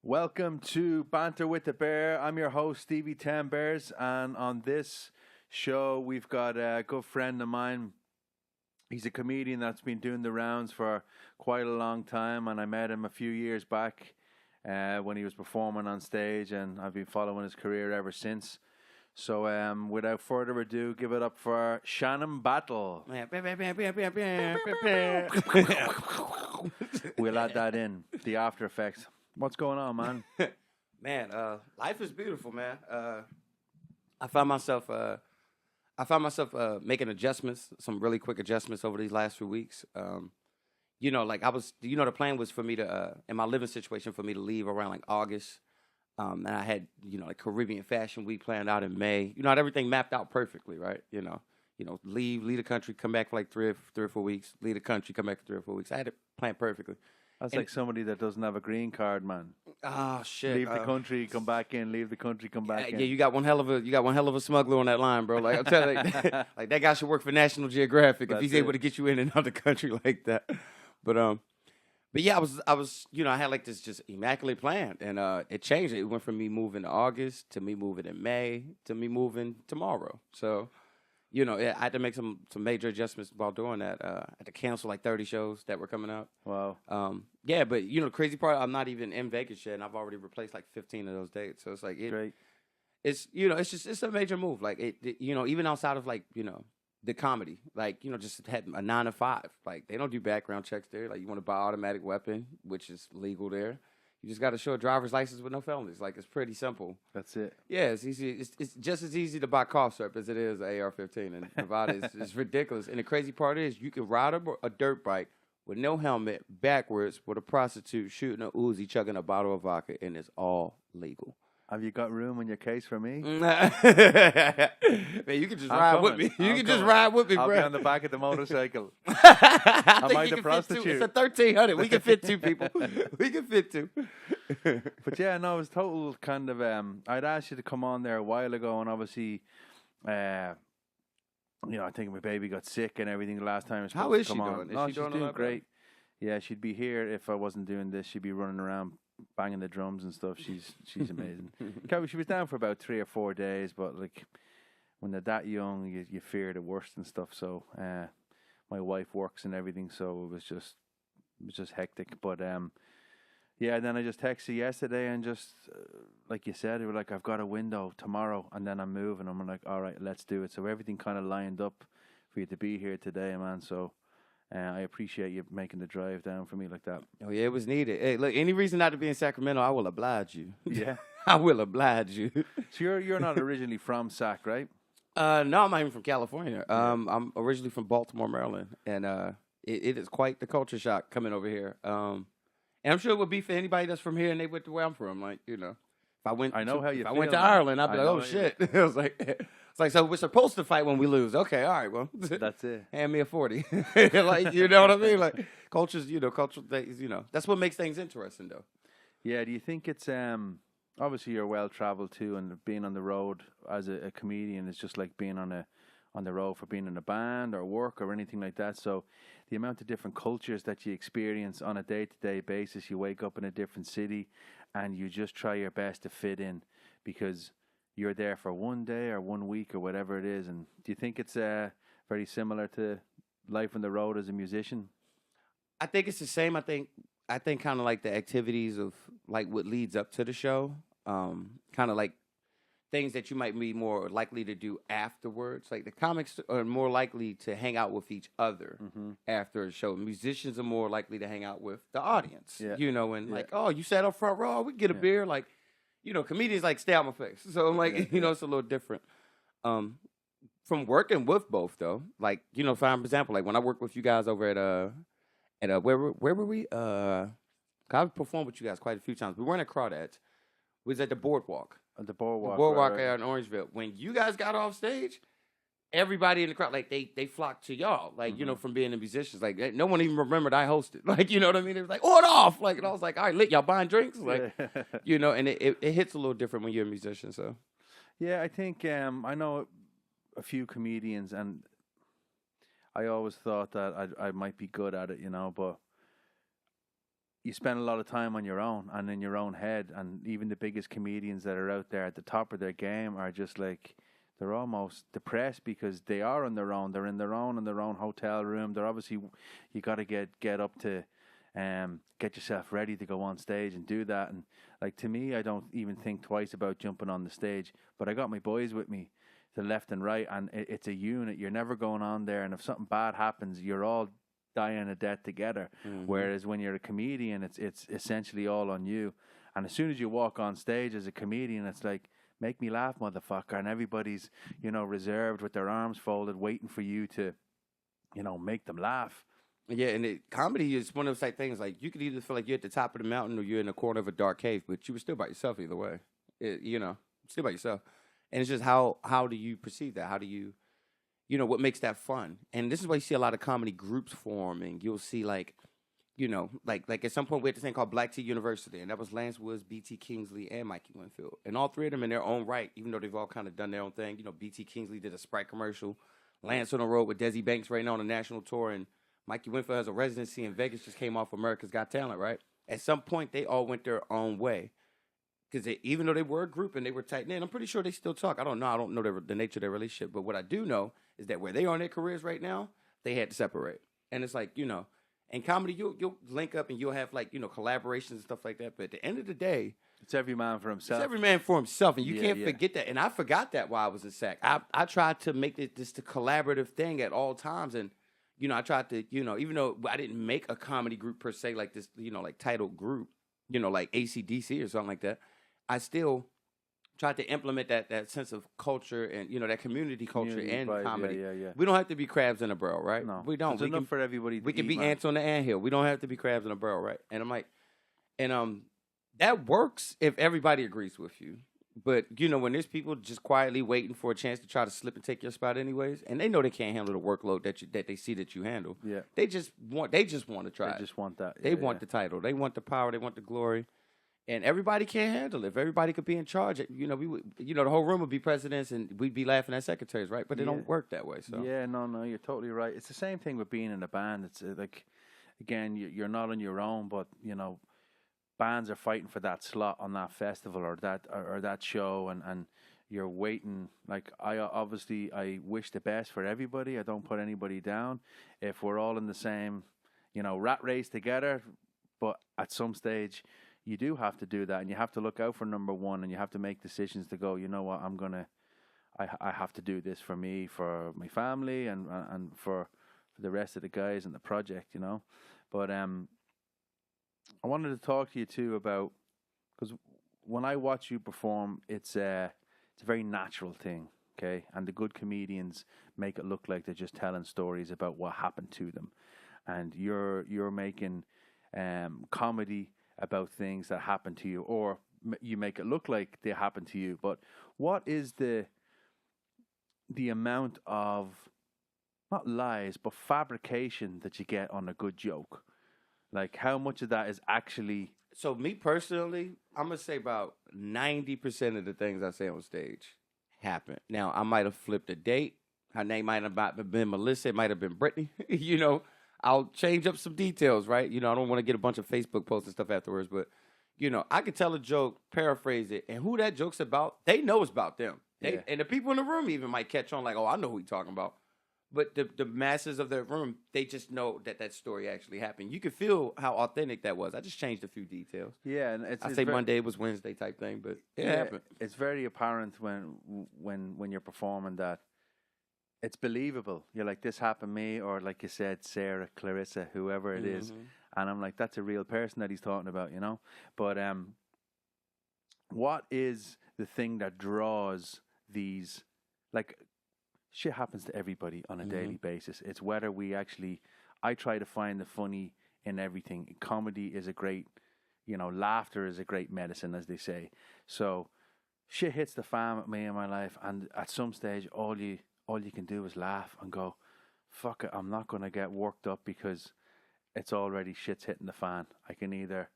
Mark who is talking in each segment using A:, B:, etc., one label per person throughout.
A: Welcome to Banter with the Bear. I'm your host, Stevie Ten Bears, and on this show, we've got a good friend of mine. He's a comedian that's been doing the rounds for quite a long time, and I met him a few years back when he was performing on stage, and I've been following his career ever since. So, without further ado, give it up for Shannon Battle. We'll add that in, the after effects. What's going on, man?
B: Man, life is beautiful, man. I found myself making adjustments, some really quick adjustments over these last few weeks. The plan was for me to, in my living situation, for me to leave around like August. And I had, like Caribbean Fashion Week planned out in May. I had everything mapped out perfectly, right? Leave the country, come back for like three or 4 weeks, leave the country, come back for 3 or 4 weeks. I had it planned perfectly.
A: That's like somebody that doesn't have a green card, man.
B: Oh shit!
A: Leave the country, come back in. Leave the country, come back in.
B: Yeah, you got one hell of a smuggler on that line, bro. Like I'm telling you, like that guy should work for National Geographic if he's able to get you in another country like that. But yeah, I was, I had like this just immaculate plan, and it changed. It went from me moving to August to me moving in May to me moving tomorrow. So. I had to make some major adjustments while doing that. I had to cancel like 30 shows that were coming up.
A: Wow.
B: Yeah, but the crazy part, I'm not even in Vegas yet, and I've already replaced like 15 of those dates. So it's like it's a major move. Like even outside of like the comedy, like just had a 9 to 5. Like they don't do background checks there. Like you want to buy an automatic weapon, which is legal there. You just got to show a driver's license with no felonies. Like, it's pretty simple.
A: That's it.
B: Yeah, it's easy. It's just as easy to buy cough syrup as it is an AR-15. And Nevada is ridiculous. And the crazy part is you can ride a dirt bike with no helmet, backwards, with a prostitute shooting a Uzi, chugging a bottle of vodka, and it's all legal.
A: Have you got room in your case for me?
B: Man, you can just ride with me. You can just ride with me, bro.
A: I'll be on the back of the motorcycle. Am I the prostitute?
B: It's a 1,300. We can fit 2 people. We can fit 2.
A: But yeah, no, it was total kind of. I'd asked you to come on there a while ago, and obviously, I think my baby got sick and everything the last time.
B: How is she doing?
A: She's doing great. Yeah, she'd be here if I wasn't doing this. She'd be running around banging the drums and stuff. She's amazing. She was down for about 3 or 4 days, but like when they're that young, you fear the worst and stuff. So my wife works and everything, so it was just hectic. But yeah, then I just texted yesterday and just like you said, they were like, I've got a window tomorrow, and then I'm moving. I'm like, all right, let's do it. So everything kind of lined up for you to be here today, man. So. I appreciate you making the drive down for me like that.
B: Oh, yeah, it was needed. Hey, look, any reason not to be in Sacramento, I will oblige you.
A: Yeah?
B: I will oblige you.
A: So you're not originally from Sac, right?
B: No, I'm not even from California. I'm originally from Baltimore, Maryland. And it is quite the culture shock coming over here. And I'm sure it would be for anybody that's from here and they went to where I'm from. Like, if I went to Ireland, I'd be like, oh, shit. It was like... It's like, so we're supposed to fight when we lose. Okay, all right, well.
A: That's it.
B: Hand me a 40. Like, you know what I mean? Like, cultural things, That's what makes things interesting, though.
A: Yeah, do you think it's, obviously you're well-traveled, too, and being on the road as a comedian is just like being on the road for being in a band or work or anything like that. So the amount of different cultures that you experience on a day-to-day basis, you wake up in a different city and you just try your best to fit in because you're there for 1 day or 1 week or whatever it is. And do you think it's very similar to life on the road as a musician?
B: I think it's the same. I think kind of like the activities of like what leads up to the show, kind of like things that you might be more likely to do afterwards. Like the comics are more likely to hang out with each other after a show. Musicians are more likely to hang out with the audience, like, oh, you sat up front row, we can get a beer, like. Comedians like stay out my face. So I'm like, it's a little different. From working with both though, like, for example, like when I worked with you guys over at where were we? I've performed with you guys quite a few times. We weren't at Crawdads. We was at the Boardwalk.
A: At the Boardwalk.
B: The Boardwalk out in Orangeville. When you guys got off stage, everybody in the crowd, like they flocked to y'all, like, from being the musicians. Like no one even remembered I hosted. Like, you know what I mean? It was like, it off. Like, and I was like, all right, lit, y'all buying drinks? Like, and it hits a little different when you're a musician, so.
A: Yeah, I think I know a few comedians and I always thought that I might be good at it, but you spend a lot of time on your own and in your own head, and even the biggest comedians that are out there at the top of their game are just like, they're almost depressed because they are on their own. They're in their own hotel room. They're obviously, you got to get up to get yourself ready to go on stage and do that. And like, to me, I don't even think twice about jumping on the stage, but I got my boys with me to left and right, and it's a unit. You're never going on there, and if something bad happens, you're all dying a death together. Whereas when you're a comedian, it's essentially all on you. And as soon as you walk on stage as a comedian, it's like, make me laugh, motherfucker. And everybody's, reserved with their arms folded, waiting for you to, make them laugh.
B: Yeah, and comedy is one of those type things. Like, you could either feel like you're at the top of the mountain or you're in the corner of a dark cave, but you were still by yourself either way. Still by yourself. And it's just how do you perceive that? How do you, what makes that fun? And this is why you see a lot of comedy groups forming. You'll see like at some point we had this thing called Black Tea University, and that was Lance Woods, B.T. Kingsley, and Mikey Winfield. And all three of them in their own right, even though they've all kind of done their own thing. B.T. Kingsley did a Sprite commercial. Lance on the road with Desi Banks right now on a national tour, and Mikey Winfield has a residency in Vegas, just came off America's Got Talent, right? At some point, they all went their own way. Because even though they were a group and they were tight knit, I'm pretty sure they still talk. I don't know the nature of their relationship. But what I do know is that where they are in their careers right now, they had to separate. And it's like, in comedy, you'll link up and you'll have like, collaborations and stuff like that. But at the end of the day,
A: it's every man for himself.
B: It's every man for himself. And you can't forget that. And I forgot that while I was in SAC. I tried to make this the collaborative thing at all times. And, I tried to, even though I didn't make a comedy group per se, like this, like titled group, like AC/DC or something like that, I still tried to implement that sense of culture and, that community culture and
A: vibe,
B: comedy.
A: Yeah.
B: We don't have to be crabs in a barrel, right?
A: No.
B: We don't.
A: There's enough for everybody to
B: We can
A: eat,
B: be
A: man.
B: ants on the anthill. We don't have to be crabs in a barrel, right? And I'm like, that works if everybody agrees with you. But, when there's people just quietly waiting for a chance to try to slip and take your spot anyways, and they know they can't handle the workload that they see that you handle.
A: Yeah.
B: They just want to try.
A: They just want that.
B: They want the title. They want the power. They want the glory. And everybody can't handle it. If everybody could be in charge, we would, the whole room would be presidents and we'd be laughing at secretaries, right? But it don't work that way. So
A: yeah, no, you're totally right. It's the same thing with being in a band. It's like, again, you're not on your own, but bands are fighting for that slot on that festival or that show, and you're waiting. Like, I wish the best for everybody. I don't put anybody down. If we're all in the same, rat race together, but at some stage, you do have to do that, and you have to look out for number one, and you have to make decisions to go, you know what, I have to do this for me, for my family, and for the rest of the guys in the project, But I wanted to talk to you too about, because when I watch you perform, it's a very natural thing, okay? And the good comedians make it look like they're just telling stories about what happened to them, and you're making comedy about things that happen to you, or you make it look like they happen to you. But what is the amount of, not lies, but fabrication that you get on a good joke? Like, how much of that is actually...
B: So me personally, I'm going to say about 90% of the things I say on stage happen. Now, I might have flipped a date. Her name might have been Melissa. It might have been Brittany. I'll change up some details, right? I don't want to get a bunch of Facebook posts and stuff afterwards, but, I can tell a joke, paraphrase it, and who that joke's about, they know it's about them. And the people in the room even might catch on like, oh, I know who he's talking about. But the masses of the room, they just know that story actually happened. You could feel how authentic that was. I just changed a few details.
A: Yeah, and
B: I say Monday was Wednesday type thing, but it happened.
A: It's very apparent when you're performing that it's believable. You're like, this happened to me, or like you said, Sarah, Clarissa, whoever it is. And I'm like, that's a real person that he's talking about, But what is the thing that draws these, like, shit happens to everybody on a daily basis. It's whether I try to find the funny in everything. Comedy is a great, laughter is a great medicine, as they say. So shit hits the fan with me in my life, and at some stage, all you can do is laugh and go, fuck it, I'm not going to get worked up because it's already shit's hitting the fan. I can either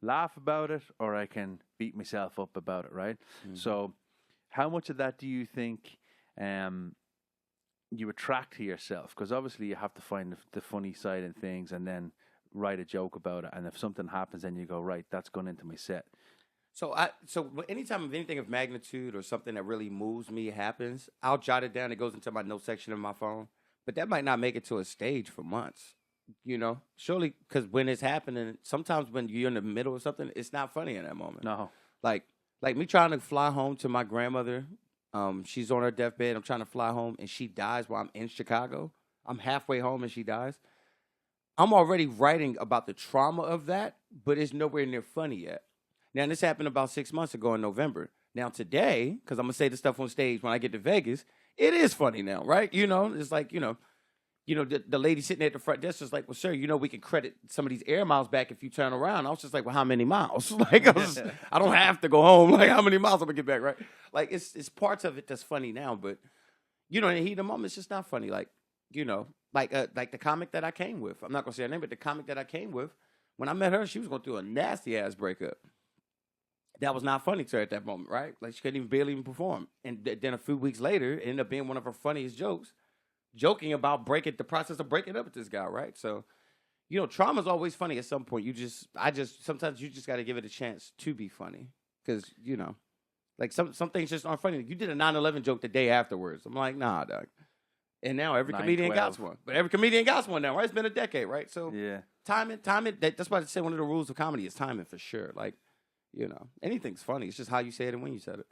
A: laugh about it or I can beat myself up about it, right? So how much of that do you think you attract to yourself? Because obviously you have to find the funny side in things and then write a joke about it. And if something happens, then you go, right, that's gone into my set.
B: So anytime of anything of magnitude or something that really moves me happens, I'll jot it down. It goes into my notes section of my phone. But that might not make it to a stage for months. Surely, because when it's happening, sometimes when you're in the middle of something, it's not funny in that moment.
A: No.
B: Like me trying to fly home to my grandmother. She's on her deathbed. I'm trying to fly home, and she dies while I'm in Chicago. I'm halfway home, and she dies. I'm already writing about the trauma of that, but it's nowhere near funny yet. Now, this happened about 6 months ago in November. Now, today, because I'm going to say this stuff on stage when I get to Vegas, it is funny now, right? It's like, the lady sitting at the front desk was like, well, sir, we can credit some of these air miles back if you turn around. I was just like, well, how many miles? Like, I don't have to go home. Like, how many miles am I going to get back, right? Like, it's parts of it that's funny now, but, in the heat of the moment, it's just not funny. Like, like the comic that I came with. I'm not going to say her name, but the comic that I came with, when I met her, she was going through a nasty-ass breakup. That was not funny to her at that moment, right? Like, she couldn't barely even perform. And then a few weeks later, it ended up being one of her funniest jokes, joking about the process of breaking up with this guy, right? So, trauma's always funny at some point. Sometimes you just got to give it a chance to be funny. Because, like some things just aren't funny. You did a 9/11 joke the day afterwards. I'm like, nah, dog. And now every comedian got one. But every comedian got one now, right? It's been a decade, right? So,
A: yeah.
B: Timing, that's why I say one of the rules of comedy is timing for sure. Like, anything's funny. It's just how you say it and when you said it.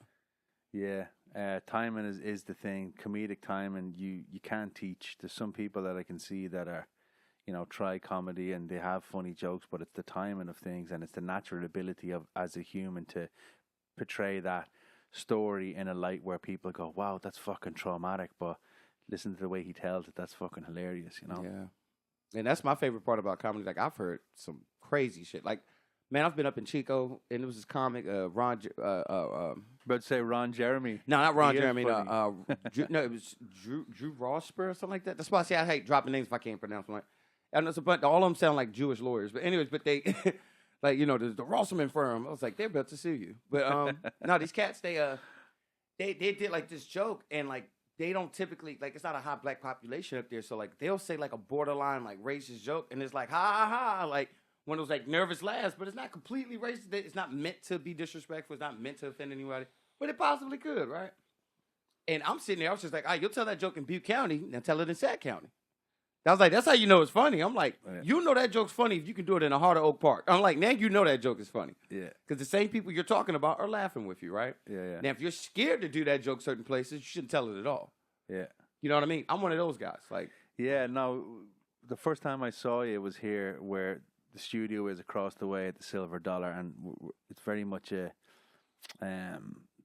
A: Yeah. Timing is the thing. Comedic timing, you can't teach. There's some people that I can see that are, try comedy and they have funny jokes, but it's the timing of things and it's the natural ability of as a human to portray that story in a light where people go, wow, that's fucking traumatic, but listen to the way he tells it, that's fucking hilarious,
B: Yeah. And that's my favorite part about comedy. Like, I've heard some crazy shit. Like, man, I've been up in Chico, and it was this comic, Ron.
A: About to say Ron Jeremy.
B: No, not Ron Jeremy. No, it was Drew Rosper or something like that. That's why I say I hate dropping names if I can't pronounce them. Like, and it's a bunch. All of them sound like Jewish lawyers. But anyways, they, like, the Rosserman firm. I was like, they're about to sue you. But no, these cats, they did like this joke, and like they don't typically, like, it's not a high black population up there, so like they'll say like a borderline like racist joke, and it's like ha ha ha, like one of those like nervous laughs, but it's not completely racist. It's not meant to be disrespectful. It's not meant to offend anybody, but it possibly could, right? And I'm sitting there, I was just like, all right, you'll tell that joke in Butte County, now tell it in Sac County. I was like, that's how you know it's funny. I'm like, you know that joke's funny if you can do it in the heart of Oak Park. I'm like, now you know that joke is funny.
A: Yeah.
B: Because the same people you're talking about are laughing with you, right?
A: Yeah.
B: Now, if you're scared to do that joke certain places, you shouldn't tell it at all.
A: Yeah.
B: You know what I mean? I'm one of those guys. Like,
A: yeah, no, the first time I saw you was here where the studio is across the way at the Silver Dollar, and it's very much a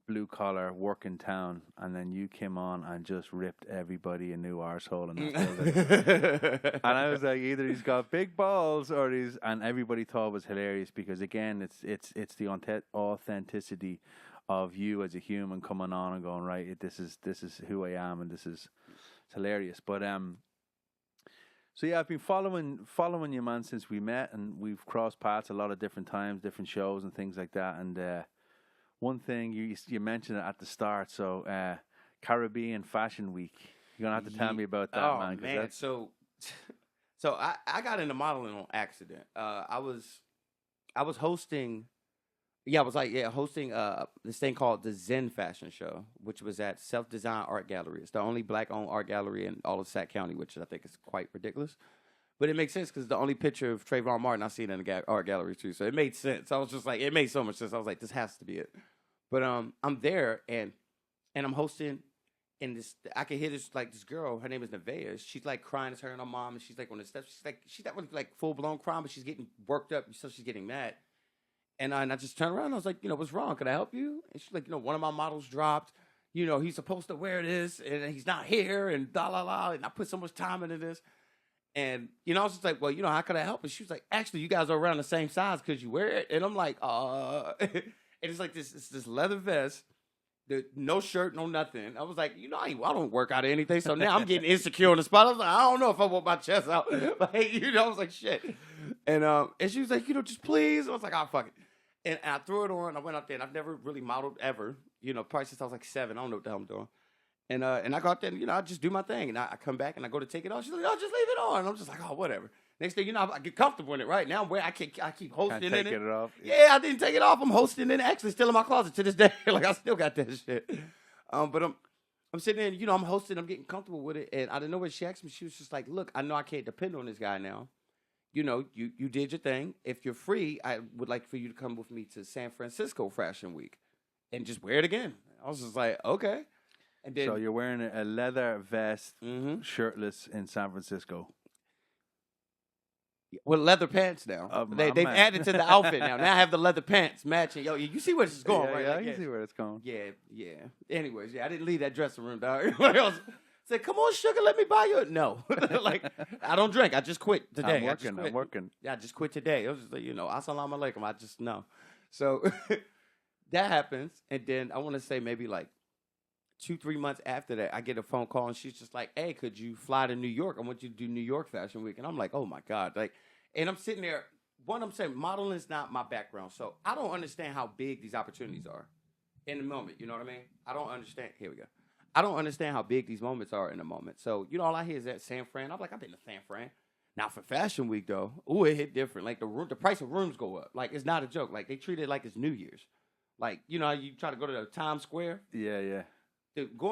A: blue-collar working town, and then you came on and just ripped everybody a new arsehole in that building. And I was like, either he's got big balls or he's... And everybody thought it was hilarious because, again, it's the authenticity of you as a human coming on and going, right, this is who I am, and it's hilarious. But so yeah, I've been following you, man, since we met, and we've crossed paths a lot of different times, different shows and things like that. And one thing you mentioned it at the start, so Caribbean Fashion Week. You're gonna have to tell me about that,
B: oh,
A: man.
B: Man, so I got into modeling on accident. I was hosting. Yeah, I was hosting this thing called the Zen Fashion Show, which was at Self Design Art Gallery. It's the only black-owned art gallery in all of Sac County, which I think is quite ridiculous. But it makes sense because the only picture of Trayvon Martin I seen in the art gallery too, so it made sense. I was just like, it made so much sense. I was like, this has to be it. But I'm there and I'm hosting, and I can hear this girl. Her name is Nevaeh. She's like crying. It's her and her mom, and she's like on the steps. She's not like full blown crying, but she's getting worked up, so she's getting mad. And I just turned around and I was like, what's wrong? Can I help you? And she's like, one of my models dropped. He's supposed to wear this, and he's not here, and da la la. And I put so much time into this. And, I was just like, well, how could I help? And she was like, actually, you guys are around the same size. Could you wear it? And I'm like, and it's like this leather vest, no shirt, no nothing. I was like, I don't work out of anything. So now I'm getting insecure on the spot. I was like, I don't know if I want my chest out. Like, I was like, shit. And she was like, just please. I was like, oh, fuck it. And I threw it on. I went out there, and I've never really modeled ever. Probably since I was like 7. I don't know what the hell I'm doing. And I go out there, and, I just do my thing. And I come back, and I go to take it off. She's like, oh, just leave it on. And I'm just like, oh, whatever. Next thing you know, I get comfortable in it. Right now, I keep hosting
A: Can't
B: in
A: take
B: it.
A: it off.
B: Yeah, I didn't take it off. I'm hosting in it. Actually, still in my closet to this day. Like I still got that shit. But I'm sitting there, you know, I'm hosting. I'm getting comfortable with it, and I didn't know what she asked me. She was just like, "Look, I know I can't depend on this guy now. You know, you did your thing. If you're free, I would like for you to come with me to San Francisco Fashion Week, and just wear it again." I was just like, "Okay." And then
A: So you're wearing a leather vest, shirtless in San Francisco.
B: with leather pants now. They've added to the outfit now. Now I have the leather pants matching. Yo, you see where this is going, right?
A: Yeah,
B: Like,
A: I can see where it's going.
B: Yeah. Anyways, yeah, I didn't leave that dressing room, dog. Everybody else said, "Come on, sugar, let me buy you." No, like I don't drink. I just quit today.
A: I'm working.
B: Yeah, I just quit today. It was just like, you know, assalamu alaikum. I just know. So that happens, and then I want to say maybe like 2-3 months after that, I get a phone call, and she's just like, "Hey, could you fly to New York? I want you to do New York Fashion Week." And I'm like, "Oh my God!" Like, and I'm sitting there. One, I'm saying modeling is not my background, so I don't understand how big these opportunities are in the moment. You know what I mean? I don't understand. Here we go. I don't understand how big these moments are in the moment. So, you know, all I hear is that San Fran. I'm like, I've been to San Fran. Now, for Fashion Week, though, it hit different. Like, the price of rooms go up. Like, it's not a joke. Like, they treat it like it's New Year's. Like, you know how you try to go to the Times Square?
A: Yeah.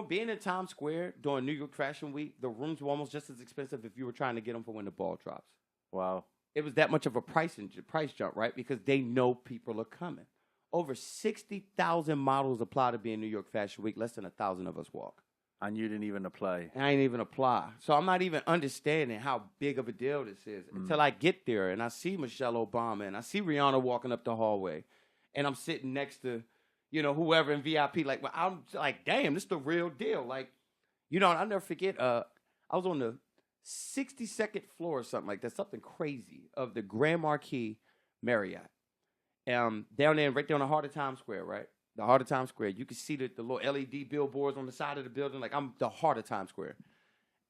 B: Being in Times Square during New York Fashion Week, the rooms were almost just as expensive if you were trying to get them for when the ball drops.
A: Wow.
B: It was that much of a price jump, right? Because they know people are coming. Over 60,000 models apply to be in New York Fashion Week. Less than 1,000 of us walk.
A: And you didn't even apply.
B: I ain't even apply. So I'm not even understanding how big of a deal this is until I get there and I see Michelle Obama and I see Rihanna walking up the hallway and I'm sitting next to, you know, whoever in VIP. Like, well, I'm like, damn, this is the real deal. Like, you know, I'll never forget, I was on the 62nd floor or something like that, something crazy, of the Grand Marquis Marriott. Down there, right there on the heart of Times Square, right? The heart of Times Square. You can see the little LED billboards on the side of the building. Like, I'm the heart of Times Square.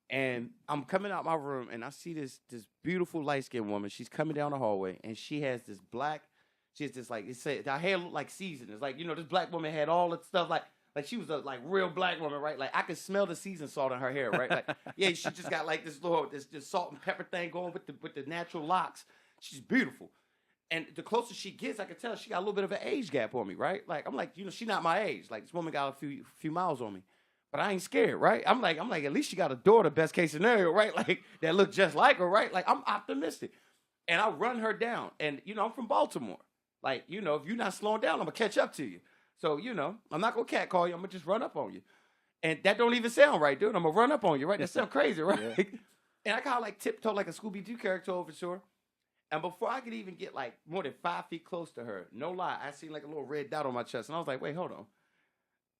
B: And I'm coming out my room, and I see this beautiful light-skinned woman. She's coming down the hallway, and she has this like, it said, her hair looked like seasonings. Like, you know, this black woman had all the stuff, like she was a like real black woman, right? Like, I could smell the seasoned salt in her hair, right? Like, yeah, she just got like this little, this salt and pepper thing going with the natural locks. She's beautiful. And the closer she gets, I can tell she got a little bit of an age gap on me, right? Like, I'm like, you know, she's not my age. Like, this woman got a few miles on me. But I ain't scared, right? I'm like, at least she got a daughter, best case scenario, right? Like, that look just like her, right? Like, I'm optimistic. And I run her down. And, you know, I'm from Baltimore. Like, you know, if you're not slowing down, I'm going to catch up to you. So, you know, I'm not going to catcall you. I'm going to just run up on you. And that don't even sound right, dude. I'm going to run up on you, right? That sounds crazy, right? Yeah. And I kind of like tiptoe like a Scooby-Doo character over shore. And before I could even get like more than 5 feet close to her, no lie, I seen like a little red dot on my chest. And I was like, wait, hold on.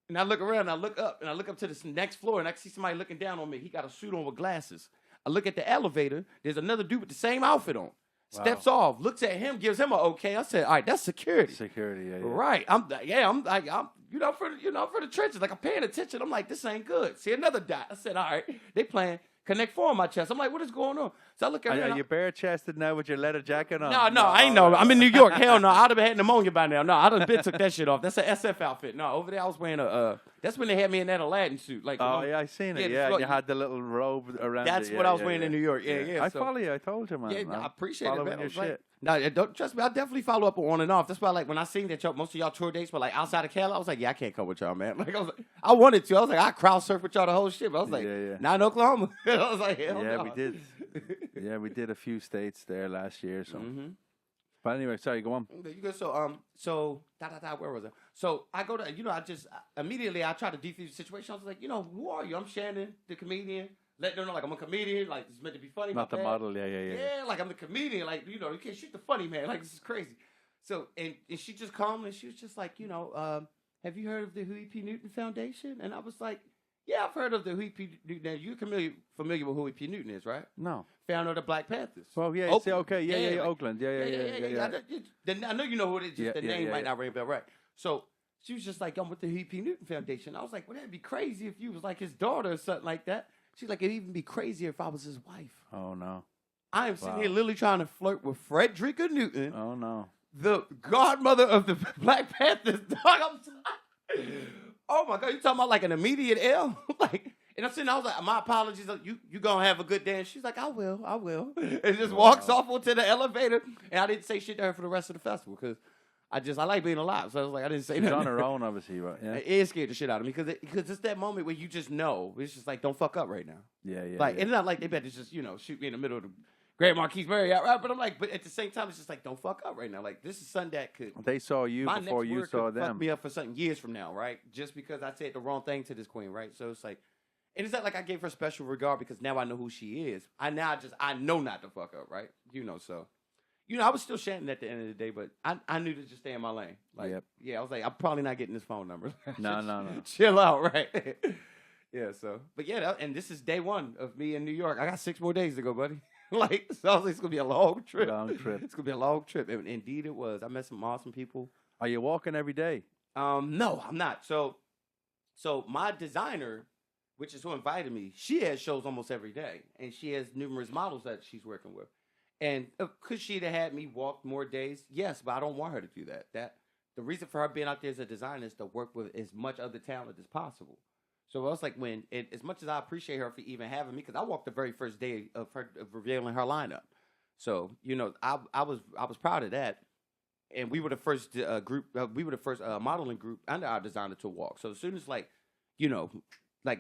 B: And I look around and I look up to this next floor and I see somebody looking down on me. He got a suit on with glasses. I look at the elevator. There's another dude with the same outfit on. Wow. Steps off, looks at him, gives him an okay. I said, all right, that's security.
A: Security, yeah.
B: Right. I'm for the trenches. Like, I'm paying attention. I'm like, this ain't good. See another dot. I said, all right, they playing Connect 4 on my chest. I'm like, what is going on? So I look at her.
A: Are you bare-chested now with your leather jacket on?
B: No, I ain't know. I'm in New York. Hell no. I'd have had pneumonia by now. No, I'd have been took that shit off. That's an SF outfit. No, over there I was wearing that's when they had me in that Aladdin suit. Like,
A: yeah, I seen it. Yeah, you had the little robe around.
B: That's what I was wearing in New York. Yeah.
A: I follow you. I told you, man.
B: Yeah, I appreciate it, man.
A: Your shit.
B: No, don't trust me. I definitely follow up on and off. That's why, like, when I seen that most of y'all tour dates were like outside of Cali, I was like, yeah, I can't come with y'all, man. Like, I wanted to. I was like, I crowd surf with y'all the whole shit. But I was like, not in Oklahoma. I was like, hell no.
A: We did. Yeah, we did a few states there last year. So, but anyway, sorry, go on.
B: You go. So where was I? So I go to, you know, I immediately try to defuse the situation. I was like, you know, who are you? I'm Shannon, the comedian. Let them know, like, I'm a comedian. Like, it's meant to be funny.
A: Not the model. Yeah.
B: Yeah, like, I'm the comedian. Like, you know, you can't shoot the funny man. Like, this is crazy. So, and she just called me, and she was just like, you know, have you heard of the Huey P. Newton Foundation? And I was like, yeah, I've heard of the Huey P. Newton. Now, you're familiar with Huey P. Newton is, right?
A: No.
B: Founder of the Black Panthers.
A: Well, yeah, okay. Yeah, Oakland. Yeah.
B: I know you know who it is. Just the name might not ring a bell, right? So she was just like, I'm with the Huey P. Newton Foundation. I was like, well, that'd be crazy if you was like his daughter or something like that. She's like, it'd even be crazier if I was his wife.
A: Oh, no.
B: I am sitting here literally trying to flirt with Frederica Newton.
A: Oh, no.
B: The godmother of the Black Panthers. Dog, oh, my God. You talking about like an immediate L? Like, And I'm sitting, I was like, my apologies. You gonna have a good day? And she's like, I will. And just walks off onto the elevator. And I didn't say shit to her for the rest of the festival because I like being alive. So I was like, I didn't say
A: She's
B: nothing.
A: on her own, obviously, right? Yeah.
B: It scared the shit out of me because it's that moment where you just know. It's just like, don't fuck up right now.
A: Yeah.
B: Like, it's not like they better just, shoot me in the middle of the Grand Marquis Marriott, right? But I'm like, but at the same time, it's just like, don't fuck up right now. Like, this is something that could.
A: They saw you
B: my
A: before
B: next
A: you
B: word
A: saw
B: could
A: them.
B: Fuck me up for something years from now, right? Just because I said the wrong thing to this queen, right? So it's like, and it's not like I gave her special regard because now I know who she is. I know not to fuck up, right? So. I was still Shannon at the end of the day, but I knew to just stay in my lane. Like, yeah, I was like, I'm probably not getting this phone number.
A: No.
B: Chill out, right? Yeah, so. But yeah, and this is day one of me in New York. I got 6 more days to go, buddy. So I was like, it's going to be a long trip. It's going to be a long trip. And indeed it was. I met some awesome people.
A: Are you walking every day?
B: No, I'm not. So my designer, which is who invited me, she has shows almost every day. And she has numerous models that she's working with. And could she have had me walk more days? Yes, but I don't want her to do that. The reason for her being out there as a designer is to work with as much other talent as possible. So I was like, as much as I appreciate her for even having me, because I walked the very first day of revealing her lineup. So I was proud of that. And we were the first group. We were the first modeling group under our designer to walk. So as soon as like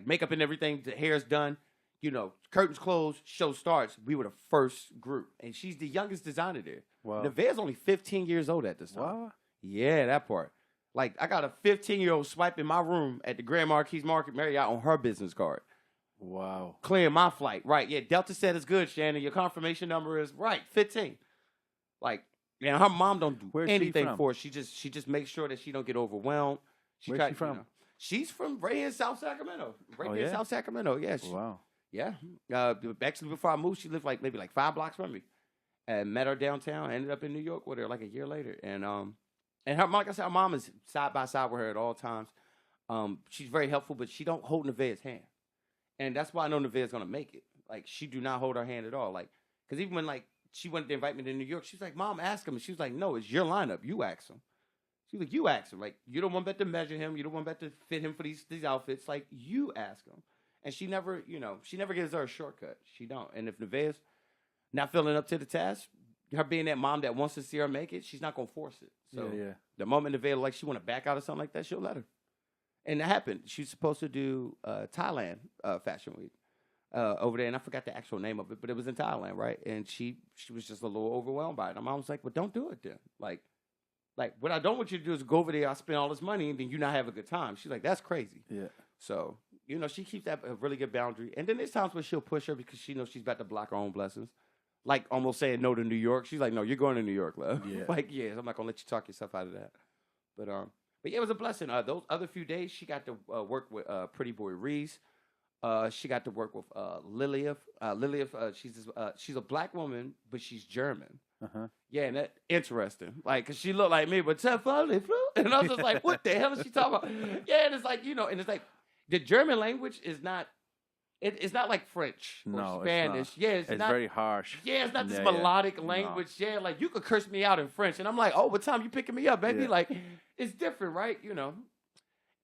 B: makeup and everything, the hair's done. Curtains closed, show starts. We were the first group. And she's the youngest designer there.
A: Wow.
B: Nevaeh's only 15 years old at this time.
A: What?
B: Yeah, that part. Like, I got a 15-year-old swiping my room at the Grand Marquis Marriott on her business card.
A: Wow.
B: Clearing my flight. Right, yeah, Delta said it's good, Shannon. Your confirmation number is, 15. Like, yeah, her mom don't do anything for her. She just makes sure that she don't get overwhelmed.
A: Where's she from?
B: She's from right here in South Sacramento. In South Sacramento, yeah.
A: Wow.
B: Yeah. Actually, before I moved, she lived maybe 5 blocks from me. And met her downtown. Ended up in New York with her like a year later. And her, like I said, her mom is side by side with her at all times. She's very helpful, but she don't hold Nevaeh's hand. And that's why I know Nevaeh's going to make it. Like, she do not hold her hand at all. Like, because even when, she wanted to invite me to New York, she was like, Mom, ask him. And she was like, no, it's your lineup. You ask him. She was like, you ask him. Like, you don't want to measure him. You don't want to fit him for these outfits. Like, you ask him. And she never, she never gives her a shortcut. She don't. And if Nevaeh's not feeling up to the task, her being that mom that wants to see her make it, she's not going to force it. So the moment Nevaeh, she want to back out or something like that, she'll let her. And that happened. She's supposed to do Thailand Fashion Week over there. And I forgot the actual name of it, but it was in Thailand, right? And she was just a little overwhelmed by it. And my mom was like, well, don't do it then. Like, what I don't want you to do is go over there, I spend all this money, and then you not have a good time. She's like, that's crazy.
A: Yeah.
B: So, she keeps that a really good boundary. And then there's times where she'll push her because she knows she's about to block her own blessings. Like almost saying no to New York. She's like, no, you're going to New York, love.
A: Yeah.
B: I'm not going to let you talk yourself out of that. But yeah, it was a blessing. Those other few days, she got to work with Pretty Boy Reese. She got to work with Lilith. She's a black woman, but she's German.
A: Uh-huh.
B: Yeah, and that's interesting. Like, cause she looked like me, but and I was just like, what the hell is she talking about? Yeah, and it's like, and it's like the German language is not. It's not like French or Spanish.
A: It's
B: not. Yeah, it's not
A: very harsh.
B: Yeah, it's not this melodic language. No. Yeah, like you could curse me out in French, and I'm like, oh, what time you picking me up, baby? Yeah. Like, it's different, right?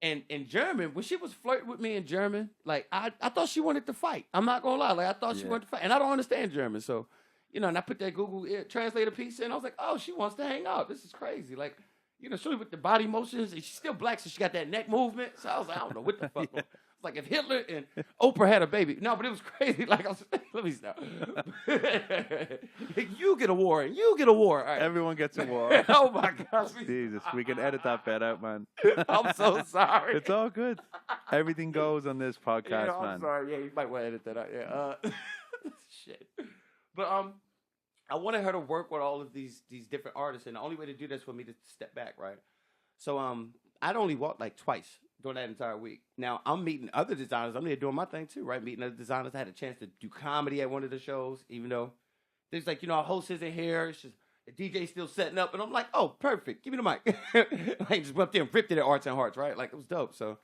B: And in German, when she was flirting with me in German, like I thought she wanted to fight. I'm not gonna lie, like I thought she wanted to fight, and I don't understand German, so and I put that Google translator piece in. I was like, oh, she wants to hang out. This is crazy, like. She with the body motions, and she's still black, so she got that neck movement. So I was like, I don't know what the fuck. Yeah. It's like if Hitler and Oprah had a baby. No, but it was crazy. Like, I was, let me stop. You get a war, and you get a war. Right.
A: Everyone gets a war.
B: Oh, my gosh.
A: Jesus, we can edit that bit out, man.
B: I'm so sorry.
A: It's all good. Everything goes on this podcast, man.
B: I'm sorry. Yeah, you might want to edit that out. Yeah. Shit. But, I wanted her to work with all of these different artists, and the only way to do this was for me to step back, right? So I'd only walked twice during that entire week. Now I'm meeting other designers. I'm there doing my thing too, right? Meeting other designers. I had a chance to do comedy at one of the shows, even though there's our host isn't here. It's just the DJ's still setting up, and I'm like, oh, perfect. Give me the mic. I just went up there and ripped it at Arts and Hearts, right? Like it was dope. So,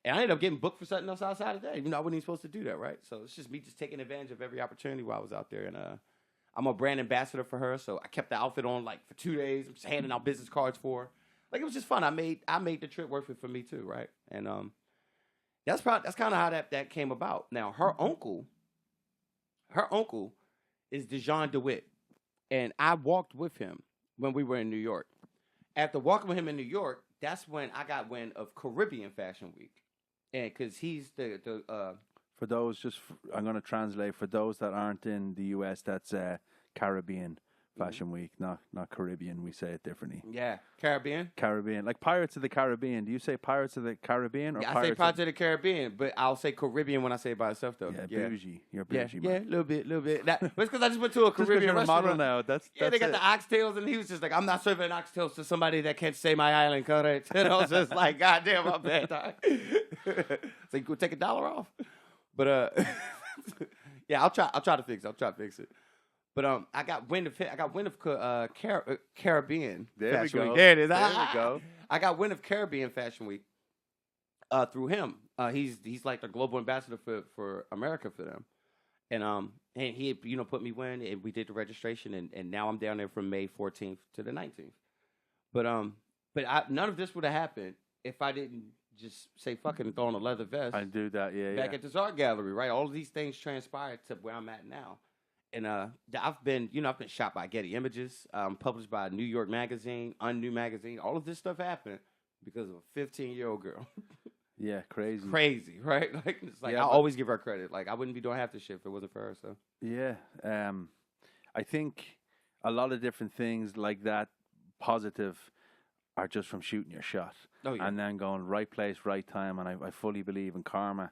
B: and I ended up getting booked for something else outside of that. Even though I wasn't even supposed to do that, right? So it's just me just taking advantage of every opportunity while I was out there, and I'm a brand ambassador for her, so I kept the outfit on for 2 days. I'm just handing out business cards for her. Like it was just fun. I made the trip worth it for me too, right? And that's kind of how that came about. Now her uncle is Dejan DeWitt, and I walked with him when we were in New York. After walking with him in New York, that's when I got wind of Caribbean Fashion Week, and because he's the
A: For those, I'm going to translate for those that aren't in the US. That's Caribbean Fashion Week, not Caribbean. We say it differently.
B: Yeah, Caribbean,
A: like Pirates of the Caribbean. Do you say Pirates of the Caribbean or
B: yeah,
A: Pirates
B: I say Pirates of the Caribbean, but I'll say Caribbean when I say it by itself though.
A: Yeah, bougie. You're
B: Yeah,
A: bougie,
B: yeah,
A: man.
B: a little bit. That's because I just went to a
A: Just 'cause
B: Caribbean
A: you're a
B: restaurant.
A: model now. That's
B: they got
A: it.
B: the oxtails, and he was just like, "I'm not serving oxtails to somebody that can't say my island, correct?" And I was just like, "God damn, my bad." So you go take $1 off, but yeah, I'll try to fix it. But I got wind of Caribbean
A: There
B: Fashion
A: we go.
B: Week. There it is.
A: There we go.
B: I got wind of Caribbean Fashion Week through him. He's like the global ambassador for America for them, and he put me in, and we did the registration, and now I'm down there from May 14th to the 19th. But none of this would have happened if I didn't just say fuck it and throw on a leather vest.
A: I do that,
B: Back at this art gallery, right? All of these things transpired to where I'm at now. And I've been shot by Getty Images, published by New York Magazine, Unnew Magazine. All of this stuff happened because of a 15-year-old girl.
A: Yeah, crazy.
B: Crazy, right? Like it's like
A: Yeah,
B: I always give her credit. Like I wouldn't be doing half this shit if it wasn't for her. So
A: Yeah, I think a lot of different things like that, positive, are just from shooting your shot.
B: Oh, yeah.
A: And then going right place, right time. And I fully believe in karma.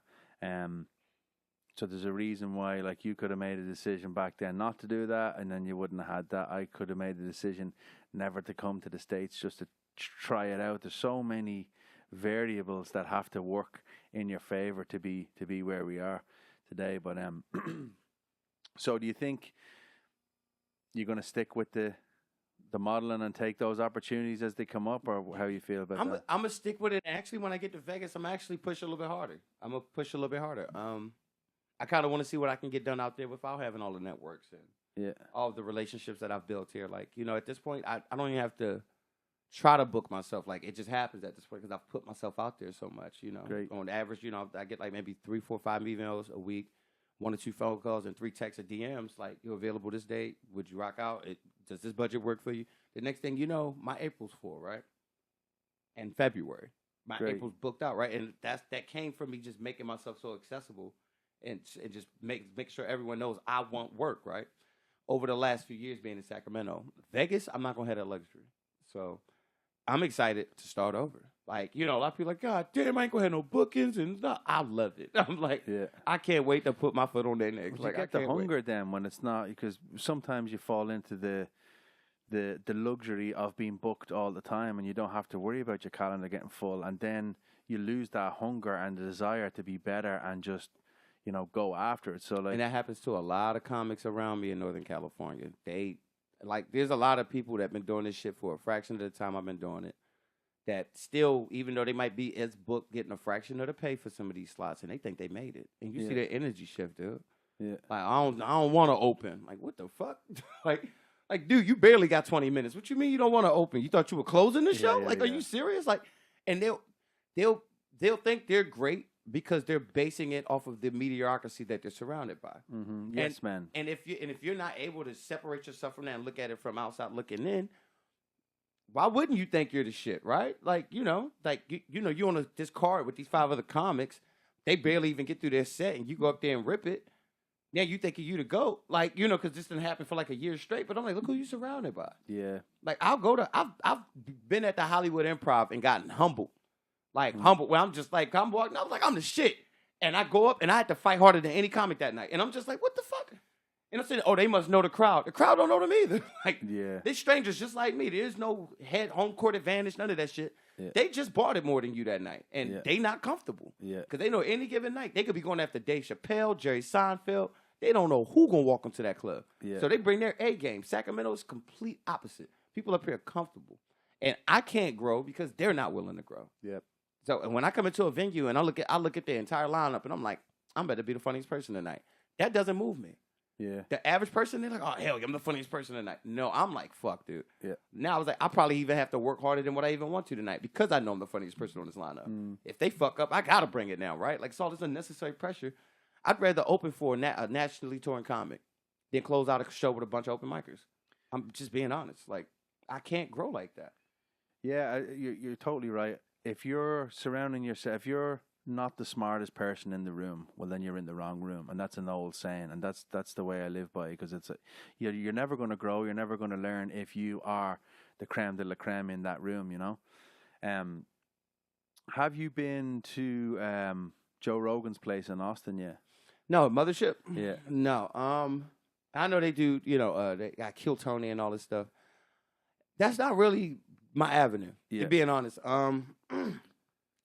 A: So there's a reason why, like, you could have made a decision back then not to do that, and then you wouldn't have had that. I could have made a decision never to come to the States, just to try it out. There's so many variables that have to work in your favor to be where we are today. But so do you think you're going to stick with the modeling and take those opportunities as they come up, or how you feel about that?
B: I'm gonna stick with it. Actually, when I get to Vegas, I'm actually push a little bit harder. I'm gonna push a little bit harder. I kind of want to see what I can get done out there without having all the networks and all of the relationships that I've built here. Like, at this point, I don't even have to try to book myself. Like, it just happens at this point because I've put myself out there so much.
A: Great.
B: On average, I get like maybe 3, 4, 5 emails a week, 1 or 2 phone calls, and 3 texts or DMs. Like, you're available this date. Would you rock out? Does this budget work for you? The next thing you know, my April's full, right? And February, my April's booked out, right? And that came from me just making myself so accessible, and just make sure everyone knows I want work, right? Over the last few years being in Sacramento, Vegas, I'm not gonna have that luxury, so I'm excited to start over. Like, a lot of people are like, God damn, I ain't gonna have no bookings, and I love it. I'm like, I can't wait to put my foot on their necks.
A: Well, like, you get the hunger then when it's not, because sometimes you fall into the luxury of being booked all the time, and you don't have to worry about your calendar getting full, and then you lose that hunger and the desire to be better and just go after it. So like,
B: and that happens to a lot of comics around me in Northern California. There's a lot of people that have been doing this shit for a fraction of the time I've been doing it, that still, even though they might be as booked, getting a fraction of the pay for some of these slots, and they think they made it. And you see their energy shift, dude.
A: Yeah.
B: Like, I don't want to open. Like, what the fuck? Like, dude, you barely got 20 minutes. What you mean you don't want to open? You thought you were closing the show? Are you serious? Like, and they'll think they're great because they're basing it off of the mediocrity that they're surrounded by.
A: Mm-hmm. Yes, man.
B: And if you're not able to separate yourself from that and look at it from outside looking in, why wouldn't you think you're the shit, right? Like, you're on this card with these 5 other comics. They barely even get through their set, and you go up there and rip it. Yeah, you think you the GOAT, like, because this didn't happen for like a year straight. But I'm like, look who you surrounded by.
A: Yeah.
B: Like, I've been at the Hollywood Improv and gotten humbled. Like, humbled, where I'm just like, I'm walking, I was like, I'm the shit. And I go up and I had to fight harder than any comic that night. And I'm just like, what the fuck? And I'm saying, oh, they must know the crowd. The crowd don't know them either. Like, they're strangers just like me. There's no home court advantage, none of that shit. Yeah. They just bought it more than you that night. And they not comfortable. Yeah. Because they know any given night, they could be going after Dave Chappelle, Jerry Seinfeld. They don't know who gonna walk into that club. Yeah. So they bring their A game. Sacramento is complete opposite. People up here are comfortable. And I can't grow because they're not willing to grow.
A: Yep.
B: So when I come into a venue and I look at the entire lineup and I'm like, I'm better be the funniest person tonight. That doesn't move me.
A: Yeah.
B: The average person, they're like, oh, hell, I'm the funniest person tonight. No, I'm like, fuck, dude.
A: Yeah.
B: Now I was like, I probably even have to work harder than what I even want to tonight because I know I'm the funniest person on this lineup. If they fuck up, I got to bring it down, right? Like, it's all this unnecessary pressure. I'd rather open for a nationally touring comic than close out a show with a bunch of open micers. I'm just being honest. Like, I can't grow like that.
A: Yeah, you're totally right. If you're surrounding yourself, if you're not the smartest person in the room, well, then you're in the wrong room, and that's an old saying, and that's the way I live by, because you're never going to grow, you're never going to learn if you are the creme de la creme in that room, you know. Have you been to Joe Rogan's place in Austin yet?
B: No, Mothership.
A: Yeah.
B: No. I know they do. You know, they got Kill Tony and all this stuff. That's not really my avenue.
A: Yeah.
B: To being honest.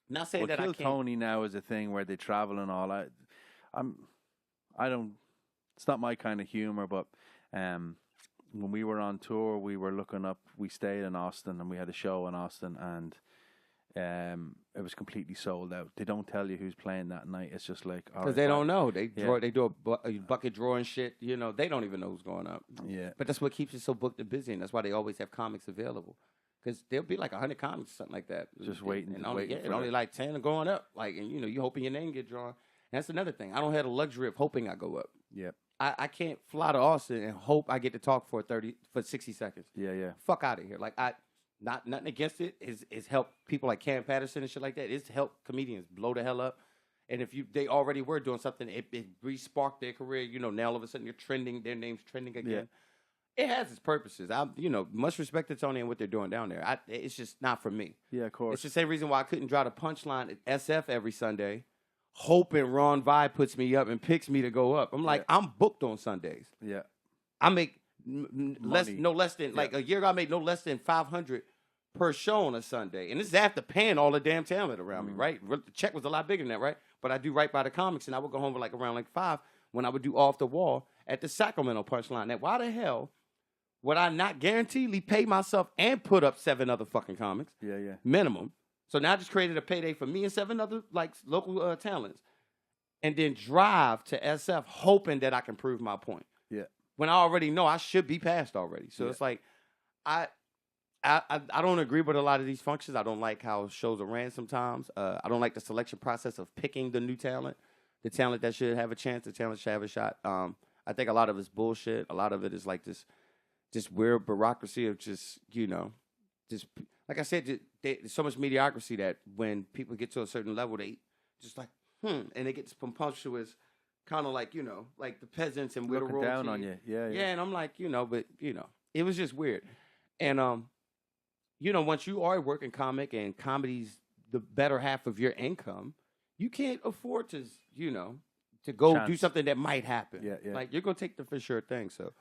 B: Not saying that I
A: Kill
B: can't.
A: Tony now is a thing where they travel and all. I don't. It's not my kind of humor, but when we were on tour, we were looking up. We stayed in Austin, and we had a show in Austin, and it was completely sold out. They don't tell you who's playing that night. It's just like
B: because they don't know. They do a bucket drawing shit. You know, they don't even know who's going up.
A: Yeah,
B: but that's what keeps it so booked and busy, and that's why they always have comics available. Because there'll be like 100 comics or something like that.
A: Just waiting.
B: And only like 10 are going up. Like, and you know, you hoping your name get drawn. And that's another thing. I don't have the luxury of hoping I go up.
A: Yeah.
B: I can't fly to Austin and hope I get to talk for 60 seconds.
A: Yeah.
B: Fuck out of here. Like, nothing against it. It's helped people like Cam Patterson and shit like that. It's helped comedians blow the hell up. And if they already were doing something, it re-sparked their career. You know, now all of a sudden you're trending. Their name's trending again. Yeah. It has its purposes. Much respect to Tony and what they're doing down there. It's just not for me.
A: Yeah, of course.
B: It's the same reason why I couldn't draw the punchline at SF every Sunday, hoping Ron Vai puts me up and picks me to go up. I'm like, I'm booked on Sundays.
A: Yeah.
B: I make no less than, like a year ago, I made no less than $500 per show on a Sunday. And this is after paying all the damn talent around me, right? The check was a lot bigger than that, right? But I do right by the comics, and I would go home with around $5 when I would do Off the Wall at the Sacramento Punchline. Now, why the hell would I not guaranteedly pay myself and put up 7 other fucking comics?
A: Yeah.
B: Minimum. So now I just created a payday for me and 7 other local talents, and then drive to SF hoping that I can prove my point.
A: Yeah.
B: When I already know I should be passed already. So it's like I don't agree with a lot of these functions. I don't like how shows are ran sometimes. I don't like the selection process of picking the new talent, the talent that should have a chance, the talent should have a shot. I think a lot of it's bullshit. A lot of it is like this weird bureaucracy of just like I said, there's so much mediocrity that when people get to a certain level, they just like, and they get this preposterous kind of like, like the peasants and
A: looking down on you. Yeah.
B: And I'm like, but it was just weird. And once you are a working comic and comedy's the better half of your income, you can't afford to, to go do something that might happen.
A: Yeah.
B: Like you're gonna take the for sure thing. So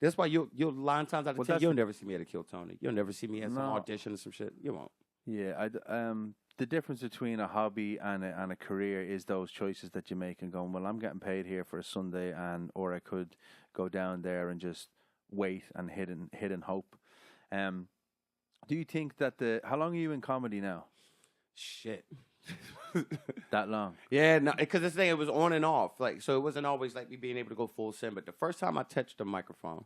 B: that's why you'll 9 times out of 10 you'll never see me at a Kill Tony. You'll never see me at some audition or some shit. You won't.
A: Yeah, the difference between a hobby and a career is those choices that you make and going, well, I'm getting paid here for a Sunday, or I could go down there and just wait and hit and hope. Do you think that how long are you in comedy now?
B: Shit.
A: That long?
B: Yeah, no, because this thing, it was on and off. Like, so it wasn't always like me being able to go full send. But the first time I touched a microphone,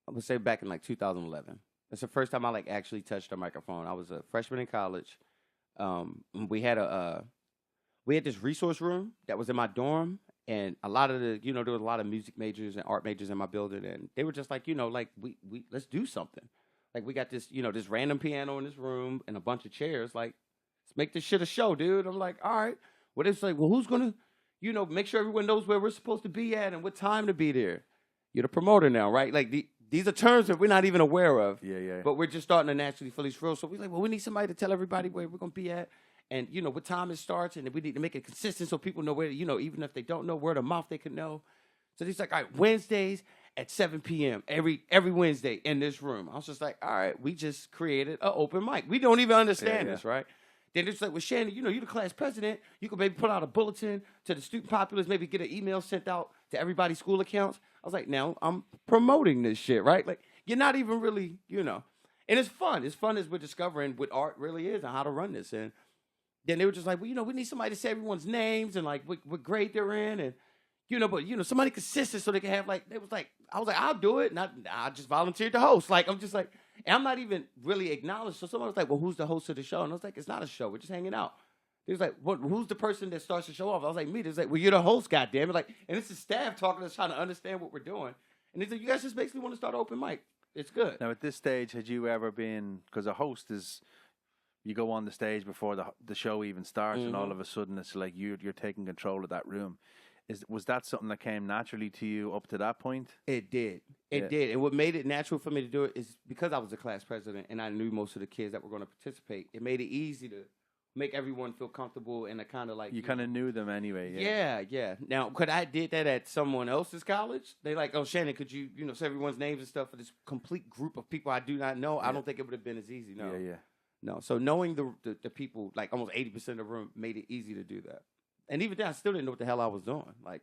B: I would say back in 2011. That's the first time I actually touched a microphone. I was a freshman in college. We had this resource room that was in my dorm, and a lot of there was a lot of music majors and art majors in my building, and they were just like, we let's do something. Like, we got this, this random piano in this room and a bunch of chairs. Like, let's make this shit a show, dude. I'm like, all right. Well, it's like, well, who's gonna, make sure everyone knows where we're supposed to be at and what time to be there. You're the promoter now, right? Like, these are terms that we're not even aware of.
A: Yeah.
B: But we're just starting to naturally feel these rules. So we're like, well, we need somebody to tell everybody where we're gonna be at, and what time it starts, and we need to make it consistent so people know where. Even if they don't know, word of mouth they can know. So he's like, all right, Wednesdays at 7 p.m. every Wednesday in this room. I was just like, all right, we just created an open mic. We don't even understand this, right? Then it's like, well, Shannon, you're the class president. You could maybe put out a bulletin to the student populace, maybe get an email sent out to everybody's school accounts. I was like, now I'm promoting this shit, right? Like, you're not even really, And it's fun. It's fun as we're discovering what art really is and how to run this. And then they were just like, well, we need somebody to say everyone's names and, like, what grade they're in. And, but somebody consistent so they can have like, I was like, I'll do it. And I just volunteered to host. Like, I'm just like, and I'm not even really acknowledged. So someone was like, well, who's the host of the show? And I was like, it's not a show. We're just hanging out. He was like, who's the person that starts the show off? I was like, me. He was like, well, you're the host, goddammit. Like, and it's the staff talking to us, trying to understand what we're doing. And he said, you guys just basically want to start open mic. It's good.
A: Now, at this stage, had you ever been, because a host is, you go on the stage before the show even starts, and all of a sudden it's like you're taking control of that room. Was that something that came naturally to you up to that point?
B: It did. It did. And what made it natural for me to do it is because I was the class president and I knew most of the kids that were going to participate. It made it easy to make everyone feel comfortable and kind of like...
A: You kind of knew them anyway.
B: Yeah. Now, could I did that at someone else's college? They like, oh, Shannon, could you, say everyone's names and stuff for this complete group of people I do not know? I don't think it would have been as easy, no.
A: Yeah.
B: No, so knowing the people, like almost 80% of the room, made it easy to do that. And even then, I still didn't know what the hell I was doing. Like,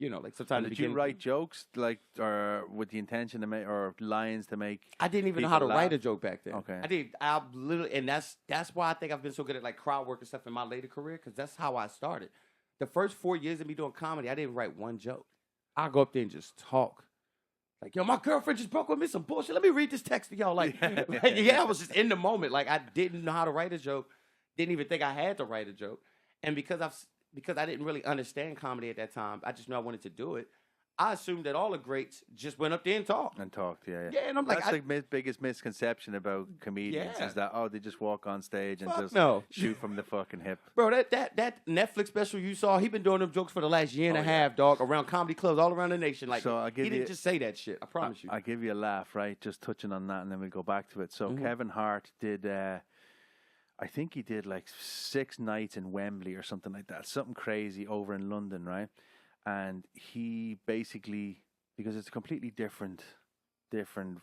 B: like sometimes...
A: Did you write jokes, like, or with the intention to make, or lines to make...
B: I didn't even know how to write a joke back then.
A: Okay.
B: I literally, and that's why I think I've been so good at like crowd work and stuff in my later career, because that's how I started. The first 4 years of me doing comedy, I didn't write one joke. I go up there and just talk. Like, yo, my girlfriend just broke with me some bullshit. Let me read this text to y'all. Like, I was just in the moment. Like, I didn't know how to write a joke. Didn't even think I had to write a joke. And because I didn't really understand comedy at that time, I just knew I wanted to do it. I assumed that all the greats just went up there and talked.
A: Yeah.
B: Yeah, and I'm like...
A: That's the biggest misconception about comedians is that, they just walk on stage and shoot from the fucking hip.
B: Bro, that Netflix special you saw, he been doing them jokes for the last year and a half, dog, around comedy clubs all around the nation. Like, so he didn't just say that shit. I promise you.
A: I'll give you a laugh, right? Just touching on that, and then we'll go back to it. So Kevin Hart did... I think he did like 6 nights in Wembley or something like that. Something crazy over in London, right? And he basically, because it's a completely different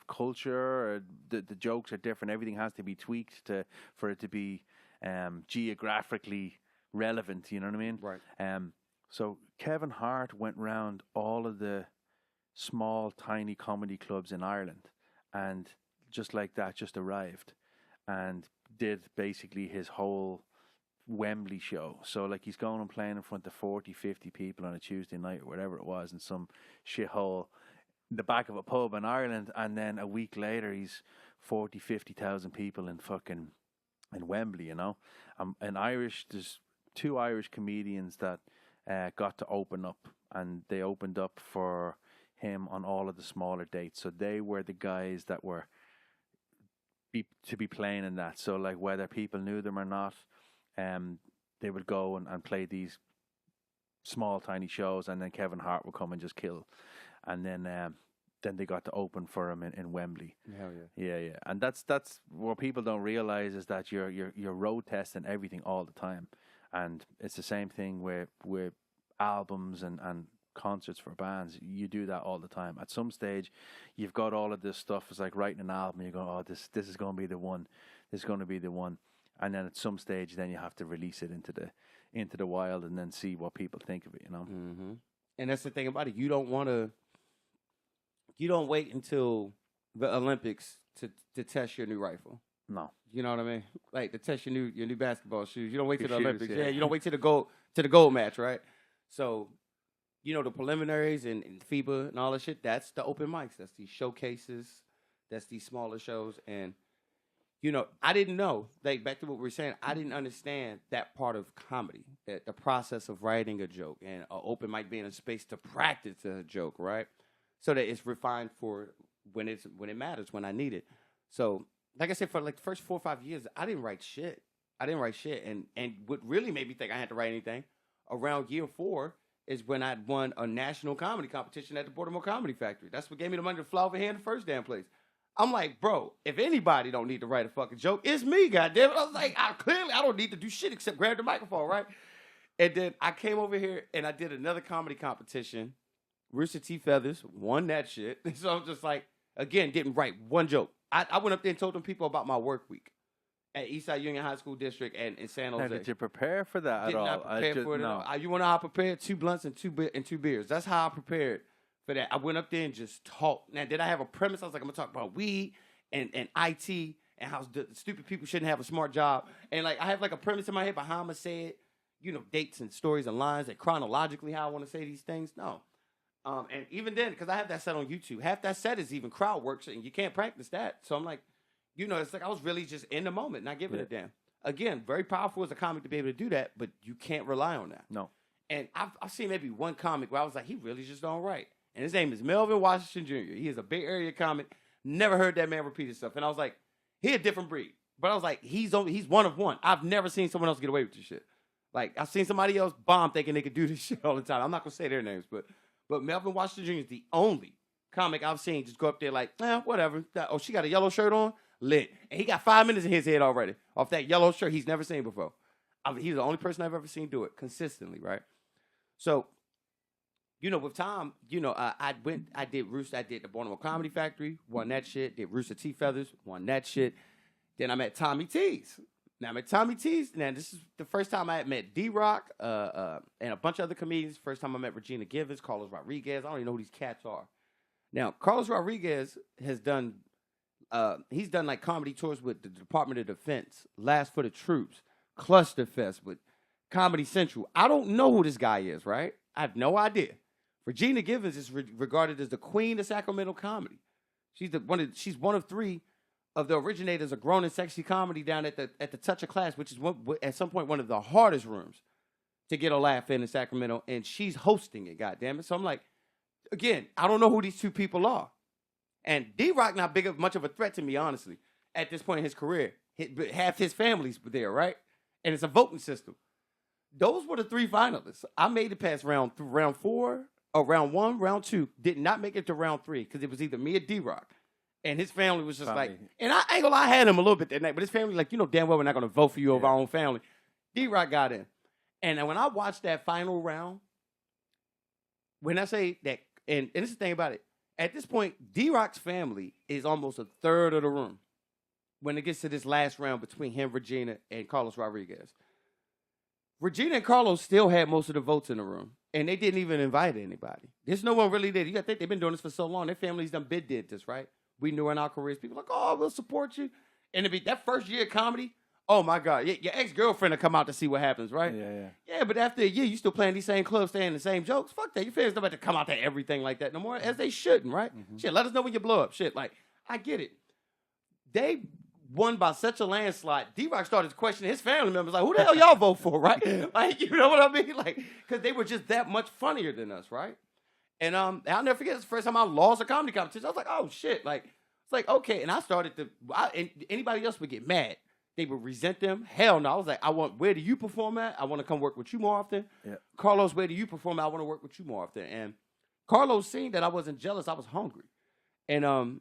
A: culture, the jokes are different. Everything has to be tweaked for it to be geographically relevant. You know what I mean?
B: Right.
A: So Kevin Hart went round all of the small, tiny comedy clubs in Ireland, and just like that, just arrived and did basically his whole Wembley show. So like he's going and playing in front of 40, 50 people on a Tuesday night or whatever it was in some shithole in the back of a pub in Ireland, and then a week later he's 40, 50,000 people in Wembley, and there's 2 Irish comedians that got to open up, and they opened up for him on all of the smaller dates. So they were the guys that were to be playing in that. So like whether people knew them or not, they would go and play these small tiny shows, and then Kevin Hart would come and just kill, and then they got to open for him in Wembley.
B: Hell
A: yeah. And that's what people don't realize, is that you're road testing everything all the time, and it's the same thing with albums and concerts for bands. You do that all the time. At some stage, you've got all of this stuff. It's like writing an album. You go, oh, this is going to be the one. This is going to be the one. And then at some stage, then you have to release it into the wild, and then see what people think of it.
B: Mm-hmm. And that's the thing about it. You don't wait until the Olympics to test your new rifle.
A: No.
B: You know what I mean? Like to test your new basketball shoes. You don't wait till the Olympics. Yeah, you don't wait till the gold match, right? So, the preliminaries and FIBA and all that shit, that's the open mics. That's these showcases. That's these smaller shows. And, I didn't know, like back to what we were saying, I didn't understand that part of comedy, that the process of writing a joke and an open mic being a space to practice a joke, right? So that it's refined for when it matters, when I need it. So, like I said, for like the first 4 or 5 years, I didn't write shit. And what really made me think I had to write anything, around year 4, is when I'd won a national comedy competition at the Baltimore Comedy Factory. That's what gave me the money to fly over here in the first damn place. I'm like, bro, if anybody don't need to write a fucking joke, it's me, goddamn it. I was like, I don't need to do shit except grab the microphone, right? And then I came over here and I did another comedy competition. Rooster T. Feathers won that shit. So I'm just like, again, didn't write one joke. I went up there and told them people about my work week at Eastside Union High School District and in San Jose.
A: Now, did you prepare for that
B: at all? Did not prepare for it at all. You want to know how I prepared? 2 blunts and 2 beers. That's how I prepared for that. I went up there and just talked. Now, did I have a premise? I was like, I'm going to talk about weed and IT and how stupid people shouldn't have a smart job. And like, I have like a premise in my head, but how I'm going to say it, dates and stories and lines and chronologically how I want to say these things. No. And even then, because I have that set on YouTube, half that set is even crowd work, and you can't practice that. So I'm like, it's like I was really just in the moment, not giving a damn. Again, very powerful as a comic to be able to do that, but you can't rely on that.
A: No.
B: And I've seen maybe one comic where I was like, he really just don't write. And his name is Melvin Washington Jr. He is a Bay Area comic. Never heard that man repeat himself. And I was like, he a different breed. But I was like, he's one of one. I've never seen someone else get away with this shit. Like, I've seen somebody else bomb thinking they could do this shit all the time. I'm not going to say their names, but Melvin Washington Jr. is the only comic I've seen just go up there like, whatever. Oh, she got a yellow shirt on? Lit. And he got 5 minutes in his head already off that yellow shirt he's never seen before. He's the only person I've ever seen do it consistently, right? So, with time, I did the Baltimore Comedy Factory, won that shit. Did Rooster T. Feathers, won that shit. Then I met Tommy T's. Now, I met Tommy T's. Now, this is the first time I had met D-Rock and a bunch of other comedians. First time I met Regina Givens, Carlos Rodriguez. I don't even know who these cats are. Now, Carlos Rodriguez has done, he's done like comedy tours with the Department of Defense, Last for the Troops, Clusterfest with Comedy Central. I don't know who this guy is, right? I have no idea. Regina Givens is regarded as the queen of Sacramento comedy. She's one of 3 of the originators of grown and sexy comedy down at the Touch of Class, which is at some point one of the hardest rooms to get a laugh in Sacramento, and she's hosting it. Goddammit! So I'm like, again, I don't know who these 2 people are, and D-Rock not much of a threat to me, honestly. At this point in his career, half his family's there, right? And it's a voting system. Those were the 3 finalists. I made it past round 4, or round 1, round 2. Did not make it to round 3 because it was either me or D-Rock. And his family was just like, and I ain't gonna lie, I had him a little bit that night, but his family, like, damn well we're not gonna vote for you over our own family. D-Rock got in. And when I watched that final round, when I say that, and this is the thing about it, at this point, D-Rock's family is almost a third of the room when it gets to this last round between him, Regina, and Carlos Rodriguez. Regina and Carlos still had most of the votes in the room, and they didn't even invite anybody. There's no one really did. You got to think they've been doing this for so long. Their families did this, right? We knew in our careers, people like, oh, we'll support you. And that first year of comedy, oh, my God, your ex-girlfriend will come out to see what happens, right? Yeah, but after a year, you still playing these same clubs, saying the same jokes. Fuck that. Your fans don't have to come out to everything like that no more, as they shouldn't, right? Mm-hmm. Shit, let us know when you blow up. Shit, like, I get it. They won by such a landslide. D-Rock started questioning his family members, like, who the hell y'all vote for, right? Like, you know what I mean? Like, because they were just that much funnier than us, right? And I'll never forget, it's the first time I lost a comedy competition. I was like, oh, shit. Like, it's like, okay. And I started and anybody else would get mad. They would resent them. Hell no. I was like, where do you perform at? I want to come work with you more often. Yeah. Carlos, where do you perform at? I want to work with you more often. And Carlos seen that I wasn't jealous. I was hungry. And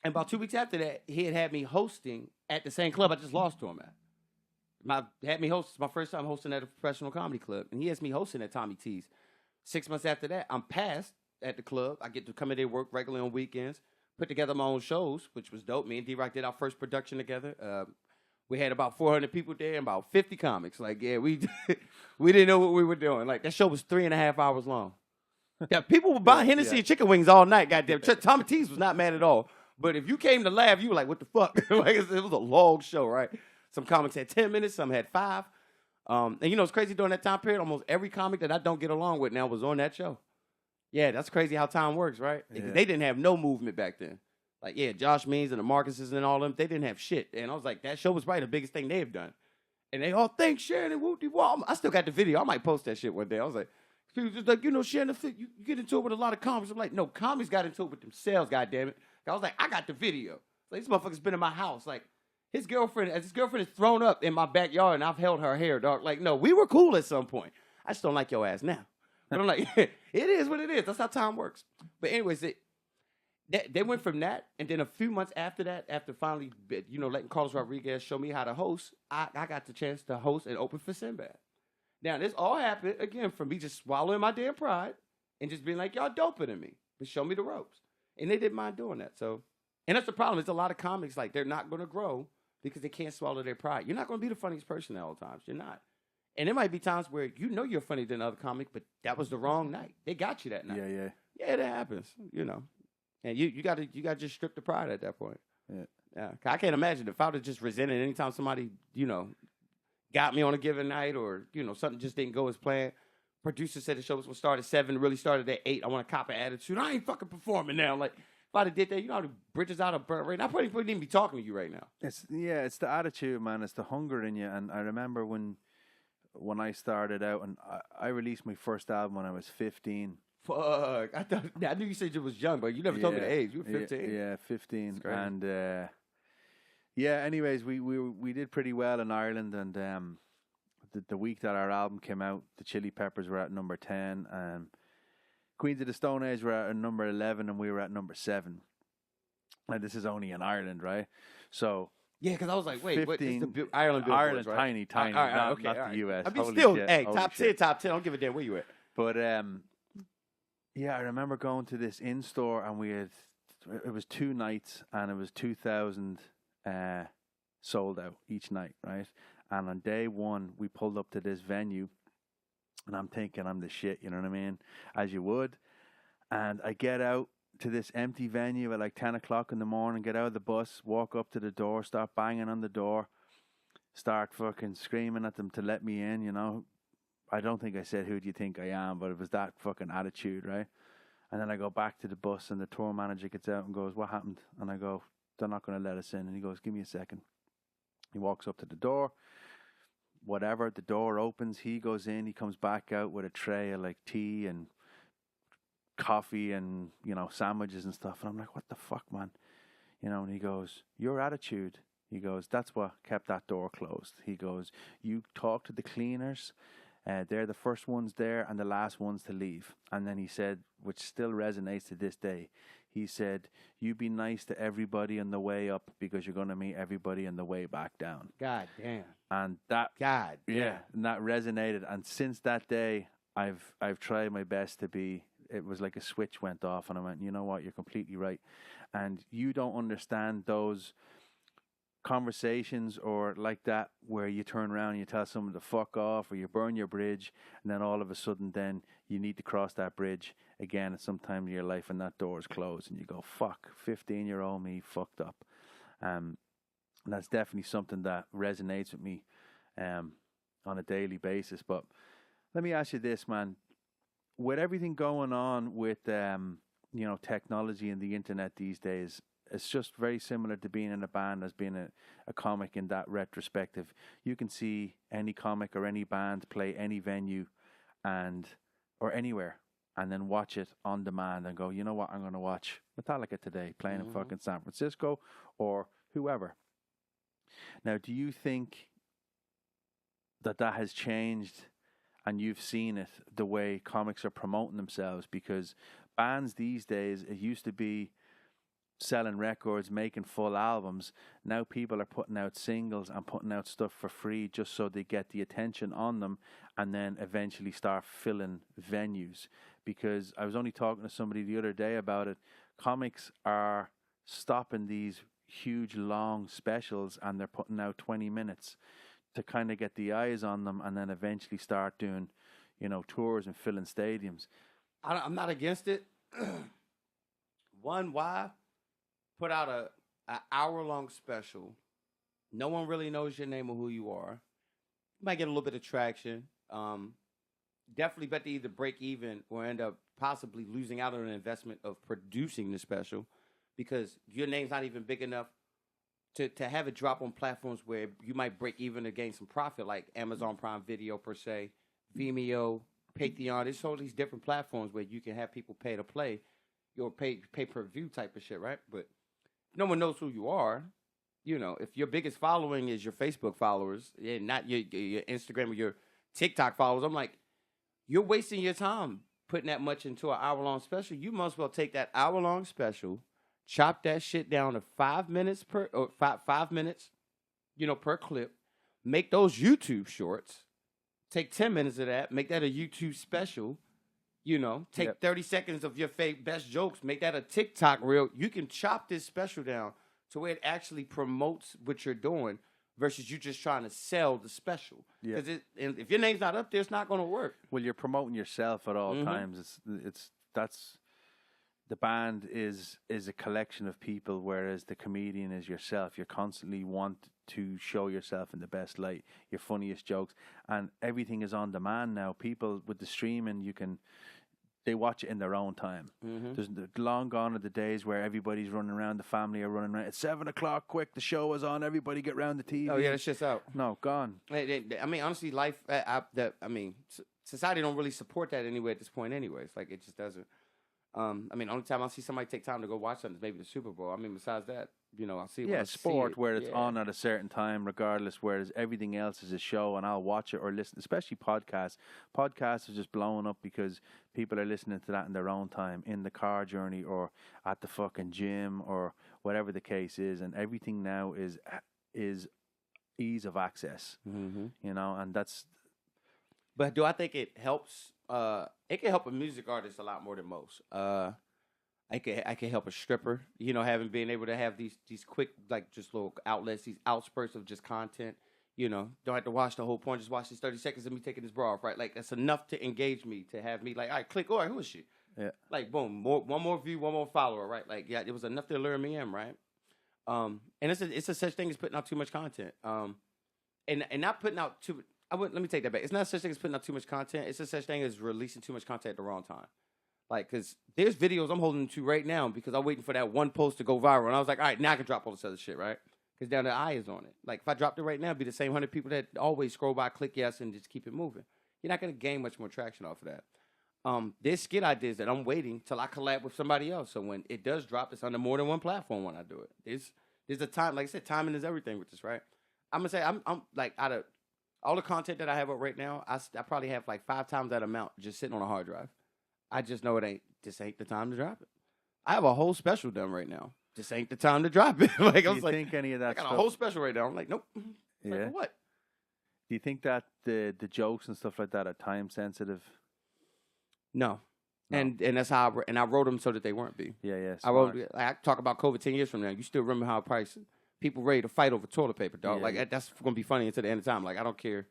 B: about 2 weeks after that, he had me hosting at the same club I just lost to him at. Had me host. It's my first time hosting at a professional comedy club. And he has me hosting at Tommy T's. 6 months after that, I'm passed at the club. I get to come in there, work regularly on weekends, put together my own shows, which was dope. Me and D-Rock did our first production together. We had about 400 people there and about 50 comics. Like, yeah, we didn't know what we were doing. Like, that show was 3.5 hours long. Yeah, people were buying Hennessy and chicken wings all night, goddamn. Tommy T's was not mad at all. But if you came to laugh, you were like, what the fuck? Like, it was a long show, right? Some comics had 10 minutes, some had 5. And it's crazy during that time period, almost every comic that I don't get along with now was on that show. Yeah, that's crazy how time works, right? Yeah. They didn't have no movement back then. Like, yeah, Josh Means and the Marcuses and all them, they didn't have shit. And I was like, that show was probably the biggest thing they've done. And they all think Shannon, whoop-de-whoop. I still got the video. I might post that shit one day. I was like, people just like, Shannon, you get into it with a lot of comics. I'm like, no, comics got into it with themselves, goddammit. I was like, I got the video. Like, this motherfucker's been in my house. Like, his girlfriend is thrown up in my backyard, and I've held her hair, dog. Like, no, we were cool at some point. I just don't like your ass now. But I'm like, it is what it is. That's how time works. But anyways, they went from that, and then a few months after that, after finally, letting Carlos Rodriguez show me how to host, I got the chance to host and open for Sinbad. Now, this all happened, again, from me just swallowing my damn pride and just being like, y'all doper than me. But show me the ropes. And they didn't mind doing that. So, and that's the problem. There's a lot of comics, like, they're not going to grow because they can't swallow their pride. You're not going to be the funniest person at all times. You're not. And there might be times where you're funnier than other comic, but that was the wrong night. They got you that night. Yeah, that happens, And you got to just strip the pride at that point. Yeah. I can't imagine if I would have just resented anytime somebody, got me on a given night, or something just didn't go as planned. Producer said the show was gonna start at 7, really started at 8. I want to cop an attitude. I ain't fucking performing now. Like if I'd have did that, how the bridges out of burnt right now. I probably wouldn't even be talking to you right now.
A: It's the attitude, man. It's the hunger in you. And I remember when I started out, and I released my first album when I was 15.
B: Fuck, I knew you said you was young, but you never told me the age. You were 15.
A: Yeah, 15. And anyways, we did pretty well in Ireland, and the week that our album came out, the Chili Peppers were at number 10, and Queens of the Stone Age were at number 11, and we were at number 7. And this is only in Ireland, right? So
B: yeah, because I was like, wait,
A: 15,
B: what is the Ireland Billboards, right?
A: tiny, not the US.
B: I mean,
A: Holy
B: still,
A: shit,
B: hey,
A: holy
B: top
A: shit.
B: 10, top 10. I don't give a damn where you at.
A: But yeah, I remember going to this in-store, and it was 2 nights, and it was 2,000 sold out each night, right? And on day 1, we pulled up to this venue, and I'm thinking I'm the shit, you know what I mean? As you would. And I get out to this empty venue at like 10 o'clock in the morning, get out of the bus, walk up to the door, start banging on the door, start fucking screaming at them to let me in, I don't think I said, who do you think I am? But it was that fucking attitude, right? And then I go back to the bus, and the tour manager gets out and goes, what happened? And I go, they're not going to let us in. And he goes, give me a second. He walks up to the door. Whatever, the door opens. He goes in. He comes back out with a tray of like tea and coffee and, sandwiches and stuff. And I'm like, what the fuck, man? And he goes, your attitude. He goes, that's what kept that door closed. He goes, you talk to the cleaners. They're the first ones there and the last ones to leave. And then he said, which still resonates to this day, he said, you be nice to everybody on the way up because you're going to meet everybody on the way back down.
B: God damn.
A: And that,
B: God damn.
A: yeah, and that resonated. And since that day, I've tried my best to be, it was like a switch went off, and I went, you know what, you're completely right. And you don't understand those conversations or like that where you turn around and you tell someone to fuck off, or you burn your bridge, and then all of a sudden then you need to cross that bridge again at some time in your life, and that door is closed, and you go, fuck, 15-year-old me fucked up. And that's definitely something that resonates with me on a daily basis. But let me ask you this, man. With everything going on with technology and the internet these days, it's just very similar to being in a band as being a comic in that retrospective. You can see any comic or any band play any venue or anywhere, and then watch it on demand and go, you know what, I'm going to watch Metallica today playing in fucking San Francisco or whoever. Now, do you think that has changed and you've seen it, the way comics are promoting themselves? Because bands these days, it used to be selling records, making full albums. Now people are putting out singles and putting out stuff for free just so they get the attention on them, and then eventually start filling venues. Because I was only talking to somebody the other day about it. Comics are stopping these huge long specials, and they're putting out 20 minutes to kind of get the eyes on them, and then eventually start doing, tours and filling stadiums.
B: I'm not against it. Why? Put out an hour-long special. No one really knows your name or who you are. You might get a little bit of traction. Definitely bet to either break even or end up possibly losing out on an investment of producing the special, because your name's not even big enough to have it drop on platforms where you might break even or gain some profit, like Amazon Prime Video per se, Vimeo, Patreon. There's all these different platforms where you can have people pay to play your pay-per-view type of shit, right? But no one knows who you are. If your biggest following is your Facebook followers and not your Instagram or your TikTok followers, I'm like, you're wasting your time putting that much into an hour-long special. You must well take that hour-long special, chop that shit down to 5 minutes per clip, make those YouTube shorts, take 10 minutes of that, make that a YouTube special. Take 30 seconds of your best jokes, make that a TikTok reel. You can chop this special down to where it actually promotes what you're doing versus you just trying to sell the special. Because if your name's not up there, it's not going to work.
A: Well, you're promoting yourself at all times. the band is a collection of people, whereas the comedian is yourself. You constantly want to show yourself in the best light, your funniest jokes, and everything is on demand now. People with the streaming, they watch it in their own time. There's long gone are the days where everybody's running around, the family are running around. It's 7:00, quick, the show is on, everybody get round the TV.
B: Oh yeah, that shit's out.
A: No, gone.
B: I mean, honestly, life. Society don't really support that anyway at this point. Anyways, like it just doesn't. I mean, only time I see somebody take time to go watch something is maybe the Super Bowl. I mean, besides that, I'll see.
A: Sport where it's on at a certain time, regardless. Whereas everything else is a show, and I'll watch it or listen. Especially podcasts. Podcasts are just blowing up because people are listening to that in their own time, in the car journey or at the fucking gym or whatever the case is. And everything now is ease of access. And that's.
B: But do I think it helps? It can help a music artist a lot more than most. I can help a stripper, having been able to have these quick, like, just little outlets, these outspurts of just content. Don't have to watch the whole point. Just watch these 30 seconds of me taking this bra off, right? Like, that's enough to engage me, to have me like, all right, click. All right, who is she?
A: Yeah.
B: Like, boom, one more view, one more follower, right? Like, yeah, it was enough to lure me in, right? And it's a such thing as putting out too much content. And not putting out too. Let me take that back. It's not such thing as putting out too much content. It's a such thing as releasing too much content at the wrong time. Like, because there's videos I'm holding to right now because I'm waiting for that one post to go viral. And I was like, all right, now I can drop all this other shit, right? Because now the eye is on it. Like, if I dropped it right now, it'd be the same 100 people that always scroll by, click yes, and just keep it moving. You're not going to gain much more traction off of that. There's skit ideas that I'm waiting till I collab with somebody else. So when it does drop, it's under more than one platform when I do it. There's a time, like I said, timing is everything with this, right? I'm going to say, I'm like, out of all the content that I have up right now, I probably have like 5 times that amount just sitting on a hard drive. I just know this ain't the time to drop it. I have a whole special done right now. This ain't the time to drop it. Like,
A: Do you think any of that
B: I got
A: stuff?
B: a whole special right now. I'm like, nope.
A: Yeah.
B: Like, what?
A: Do you think that the jokes and stuff like that are time sensitive?
B: No. And that's how I wrote them so that they weren't be.
A: Yeah.
B: Smart. I talk about COVID 10 years from now. You still remember how people ready to fight over toilet paper, dog.
A: Yeah.
B: Like, that's going to be funny until the end of time. Like, I don't care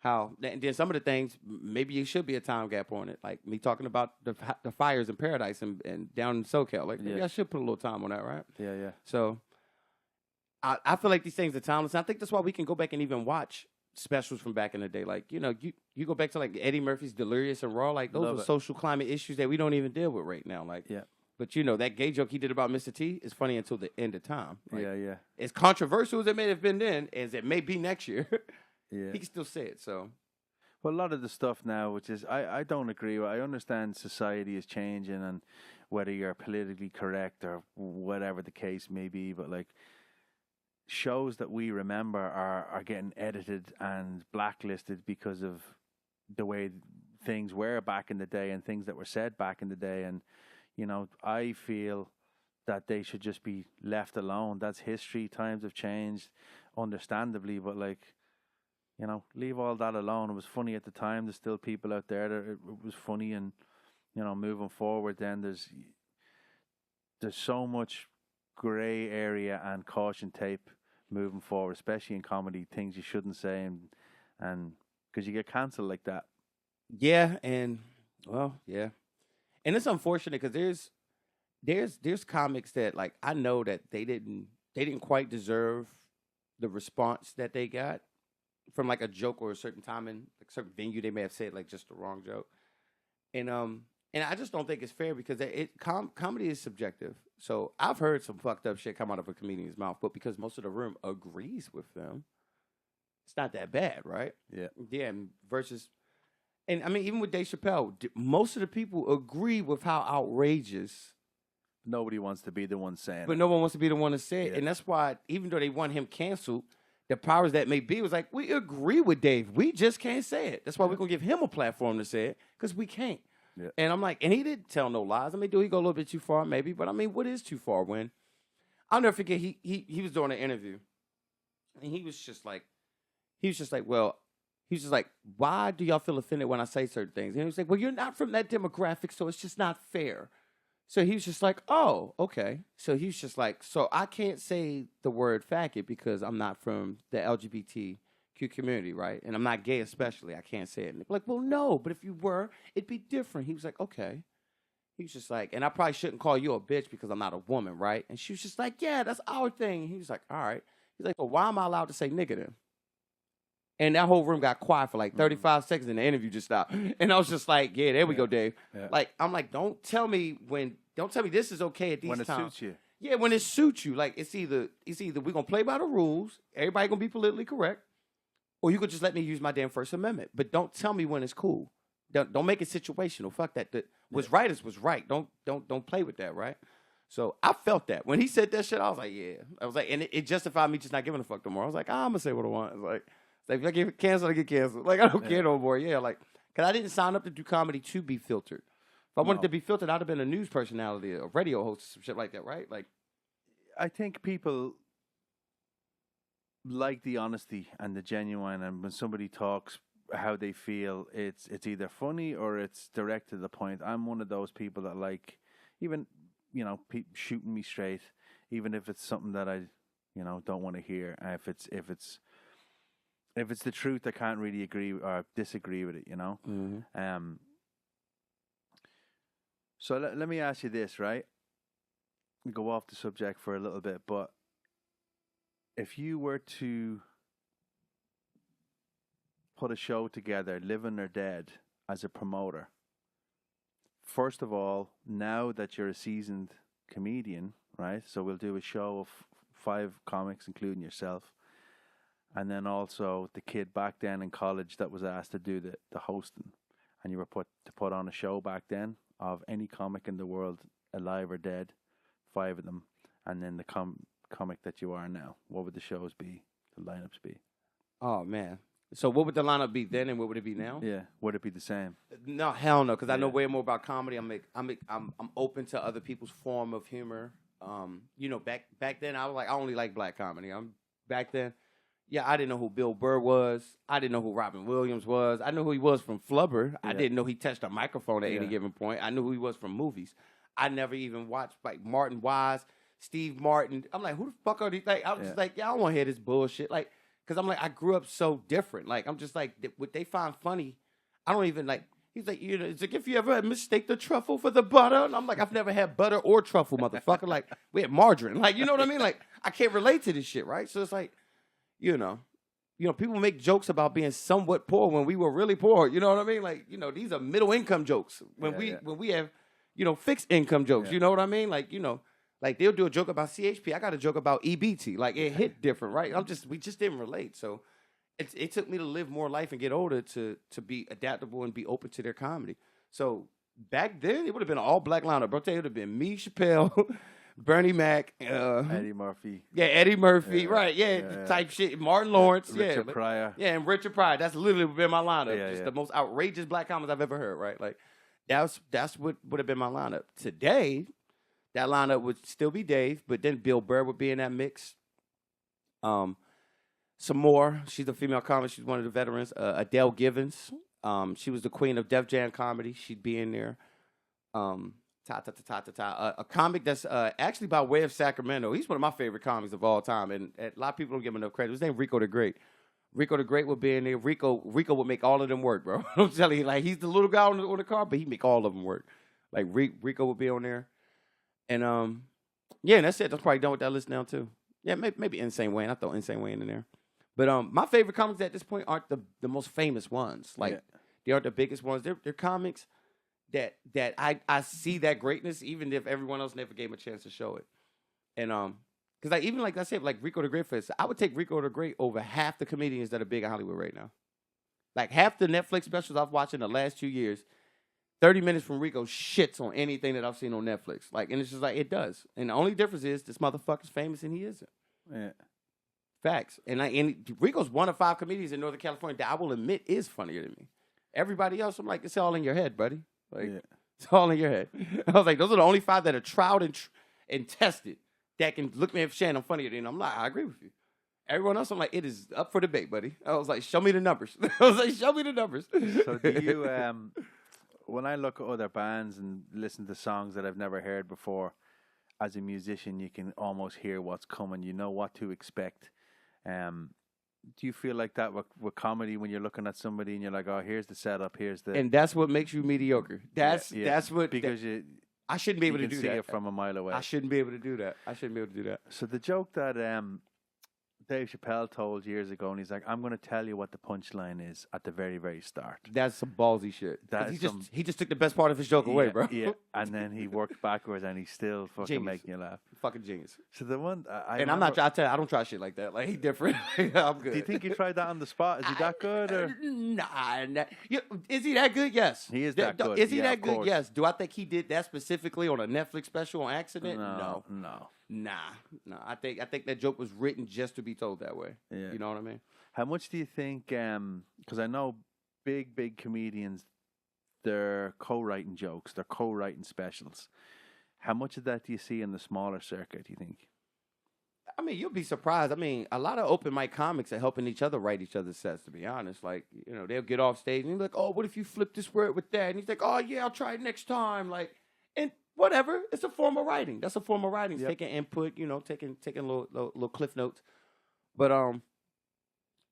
B: how. And then some of the things, maybe it should be a time gap on it. Like me talking about the fires in Paradise and down in SoCal. Like, maybe I should put a little time on that, right?
A: Yeah.
B: So I feel like these things are timeless. And I think that's why we can go back and even watch specials from back in the day. Like, you go back to like Eddie Murphy's Delirious and Raw. Like, those are social climate issues that we don't even deal with right now. Like,
A: yeah.
B: But that gay joke he did about Mr. T is funny until the end of time. Like,
A: yeah.
B: As controversial as it may have been then, as it may be next year,
A: yeah,
B: he can still say it. So,
A: well, a lot of the stuff now, which is I don't agree with. I understand society is changing, and whether you're politically correct or whatever the case may be, but like shows that we remember are getting edited and blacklisted because of the way things were back in the day and things that were said back in the day. And I feel that they should just be left alone. That's history. Times have changed, understandably, but leave all that alone. It was funny at the time. There's still people out there that it was funny, and moving forward, then there's so much gray area and caution tape moving forward, especially in comedy. Things you shouldn't say, and because you get cancelled like that.
B: Yeah, and it's unfortunate because there's comics that, like, I know that they didn't quite deserve the response that they got from like a joke or a certain time in like certain venue. They may have said like just the wrong joke, and I just don't think it's fair because comedy is subjective. So I've heard some fucked up shit come out of a comedian's mouth, but because most of the room agrees with them, it's not that bad, right?
A: Yeah.
B: Yeah. And I mean, even with Dave Chappelle, most of the people agree with how outrageous.
A: Nobody wants to be the one saying it.
B: But no one wants to be the one to say it.
A: Yeah.
B: And that's why, even though they want him canceled, the powers that may be was like, we agree with Dave. We just can't say it. That's why we're going to give him a platform to say it, because we can't.
A: Yeah.
B: And I'm like, and he didn't tell no lies. I mean, do he go a little bit too far? Maybe. But I mean, what is too far when? I'll never forget, he was doing an interview. And he was just like, why do y'all feel offended when I say certain things? And he was like, well, you're not from that demographic, so it's just not fair. So he was just like, oh, okay. So he's just like, so I can't say the word faggot because I'm not from the LGBTQ community, right? And I'm not gay especially. I can't say it. And they're like, well, no, but if you were, it'd be different. He was like, okay. He was just like, and I probably shouldn't call you a bitch because I'm not a woman, right? And she was just like, yeah, that's our thing. He was like, all right. He's like, well, why am I allowed to say nigga then? And that whole room got quiet for like 35 seconds, and the interview just stopped. And I was just like, yeah, there we go, Dave.
A: Yeah.
B: Like, I'm like, don't tell me this is okay at these times.
A: When it suits you.
B: Yeah, when it suits you. Like, it's either we're going to play by the rules, everybody going to be politically correct, or you could just let me use my damn First Amendment. But don't tell me when it's cool. Don't make it situational. Fuck that. What's right is what's right. Don't play with that, right? So I felt that. When he said that shit, I was like, yeah. I was like, and it justified me just not giving a fuck no more. I was like, I'm going to say what I want. It's like, if I get canceled, I get canceled. Like, I don't care no more. Yeah, like, because I didn't sign up to do comedy to be filtered. If I wanted to be filtered, I'd have been a news personality, a radio host, some shit like that, right? Like,
A: I think people like the honesty and the genuine, and when somebody talks how they feel, it's either funny or it's direct to the point. I'm one of those people that like, even, shooting me straight, even if it's something that I, don't want to hear. If it's the truth, I can't really agree or disagree with it,
B: mm-hmm.
A: So let me ask you this, right? Go off the subject for a little bit, but if you were to put a show together, living or dead, as a promoter, first of all, now that you're a seasoned comedian, right? So we'll do a show of 5 comics, including yourself. And then also the kid back then in college that was asked to do the hosting, and you were put on a show back then of any comic in the world, alive or dead, 5 of them, and then the comic that you are now. What would the shows be? The lineups be?
B: Oh man! So what would the lineup be then, and what would it be now?
A: Yeah, would it be the same?
B: No, hell no, because I know way more about comedy. I'm open to other people's form of humor. Back then I was like, I only like black comedy. Back then. Yeah, I didn't know who Bill Burr was. I didn't know who Robin Williams was. I knew who he was from Flubber. Yeah. I didn't know he touched a microphone at any given point. I knew who he was from movies. I never even watched like Martin Wise, Steve Martin. I'm like, who the fuck are these? Like, I was just like, yeah, I don't want to hear this bullshit. Like, because I'm like, I grew up so different. Like, I'm just like, what they find funny, I don't even like. He's like, it's like if you ever mistake the truffle for the butter. And I'm like, I've never had butter or truffle, motherfucker. Like, we had margarine. Like, you know what I mean? Like, I can't relate to this shit, right? So it's like, people make jokes about being somewhat poor when we were really poor. You know what I mean? Like, these are middle income jokes. When we have, fixed income jokes. Yeah. You know what I mean? Like, like they'll do a joke about CHP. I got a joke about EBT. Like it hit different, right? We just didn't relate. So it took me to live more life and get older to be adaptable and be open to their comedy. So back then it would have been an all black lineup. Bro, it would have been me, Chappelle, Bernie Mac,
A: Eddie Murphy.
B: Yeah, Eddie Murphy, right? Yeah, type shit. Martin Lawrence,
A: Richard Pryor.
B: Yeah, and Richard Pryor. That's literally been my lineup. Just the most outrageous black comedies I've ever heard. Right, like that's what would have been my lineup. Today, that lineup would still be Dave, but then Bill Burr would be in that mix. Some more. She's a female comic. She's one of the veterans. Adele Givens. She was the queen of Def Jam comedy. She'd be in there. A comic that's actually by way of Sacramento. He's one of my favorite comics of all time, and a lot of people don't give him enough credit. His name Rico the Great. Rico the Great would be in there. Rico would make all of them work, bro. I'm telling you, like he's the little guy on the car, but he make all of them work. Like Rico would be on there, and and that's it. I'm probably done with that list now too. Yeah, maybe Insane Wayne. I throw Insane Wayne in there, but my favorite comics at this point aren't the most famous ones. Like they aren't the biggest ones. They're comics that I see that greatness, even if everyone else never gave him a chance to show it. And because even like I said, like Rico the Great, I would take Rico the Great over half the comedians that are big in Hollywood right now. Like half the Netflix specials I've watched in the last 2 years, 30 minutes from Rico shits on anything that I've seen on Netflix. Like, and it's just like it does. And the only difference is this motherfucker's famous and he isn't.
A: Yeah.
B: Facts. And Rico's one of 5 comedians in Northern California that I will admit is funnier than me. Everybody else, I'm like, it's all in your head, buddy. Like, it's all in your head. I was like, those are the only 5 that are tried and tested that can look me at Shannon funnier than I'm like, I agree with you. Everyone else, I'm like, it is up for debate, buddy. I was like, show me the numbers. I was like, show me the numbers.
A: So do you, when I look at other bands and listen to songs that I've never heard before, as a musician, you can almost hear what's coming. You know what to expect. Do you feel like that with comedy when you're looking at somebody and you're like, oh, here's the setup, here's the...
B: And that's what makes you mediocre. That's what...
A: Because
B: I shouldn't be able
A: you
B: to
A: can
B: do
A: see
B: that.
A: it from a mile away.
B: I shouldn't be able to do that.
A: So the joke that Dave Chappelle told years ago, and he's like, I'm going to tell you what the punchline is at the very, very start.
B: That's some ballsy shit. He just took the best part of his joke away, bro.
A: Yeah, and then he worked backwards, and he's still fucking making you laugh.
B: Fucking genius.
A: So the one,
B: I'm not. I tell you, I don't try shit like that. Like, he different. I'm good.
A: Do you think he tried that on the spot? Is he that good? Or?
B: Nah. Is he that good? Yes.
A: He is that good.
B: Is he
A: yeah,
B: that good?
A: course.
B: Yes. Do I think he did that specifically on a Netflix special on accident?
A: No.
B: Nah. I think that joke was written just to be told that way.
A: Yeah.
B: You know what I mean?
A: How much do you think? Because I know big comedians, they're co-writing jokes, they're co-writing specials. How much of that do you see in the smaller circuit? Do you think?
B: I mean, you'll be surprised. I mean, a lot of open mic comics are helping each other write each other's sets, to be honest. Like, you know, they'll get off stage and you're like, oh, what if you flip this word with that? And he's like, oh, yeah, I'll try it next time. Like, and whatever. It's a form of writing. That's a form of writing. Yep. Taking input, you know, taking little cliff notes. But,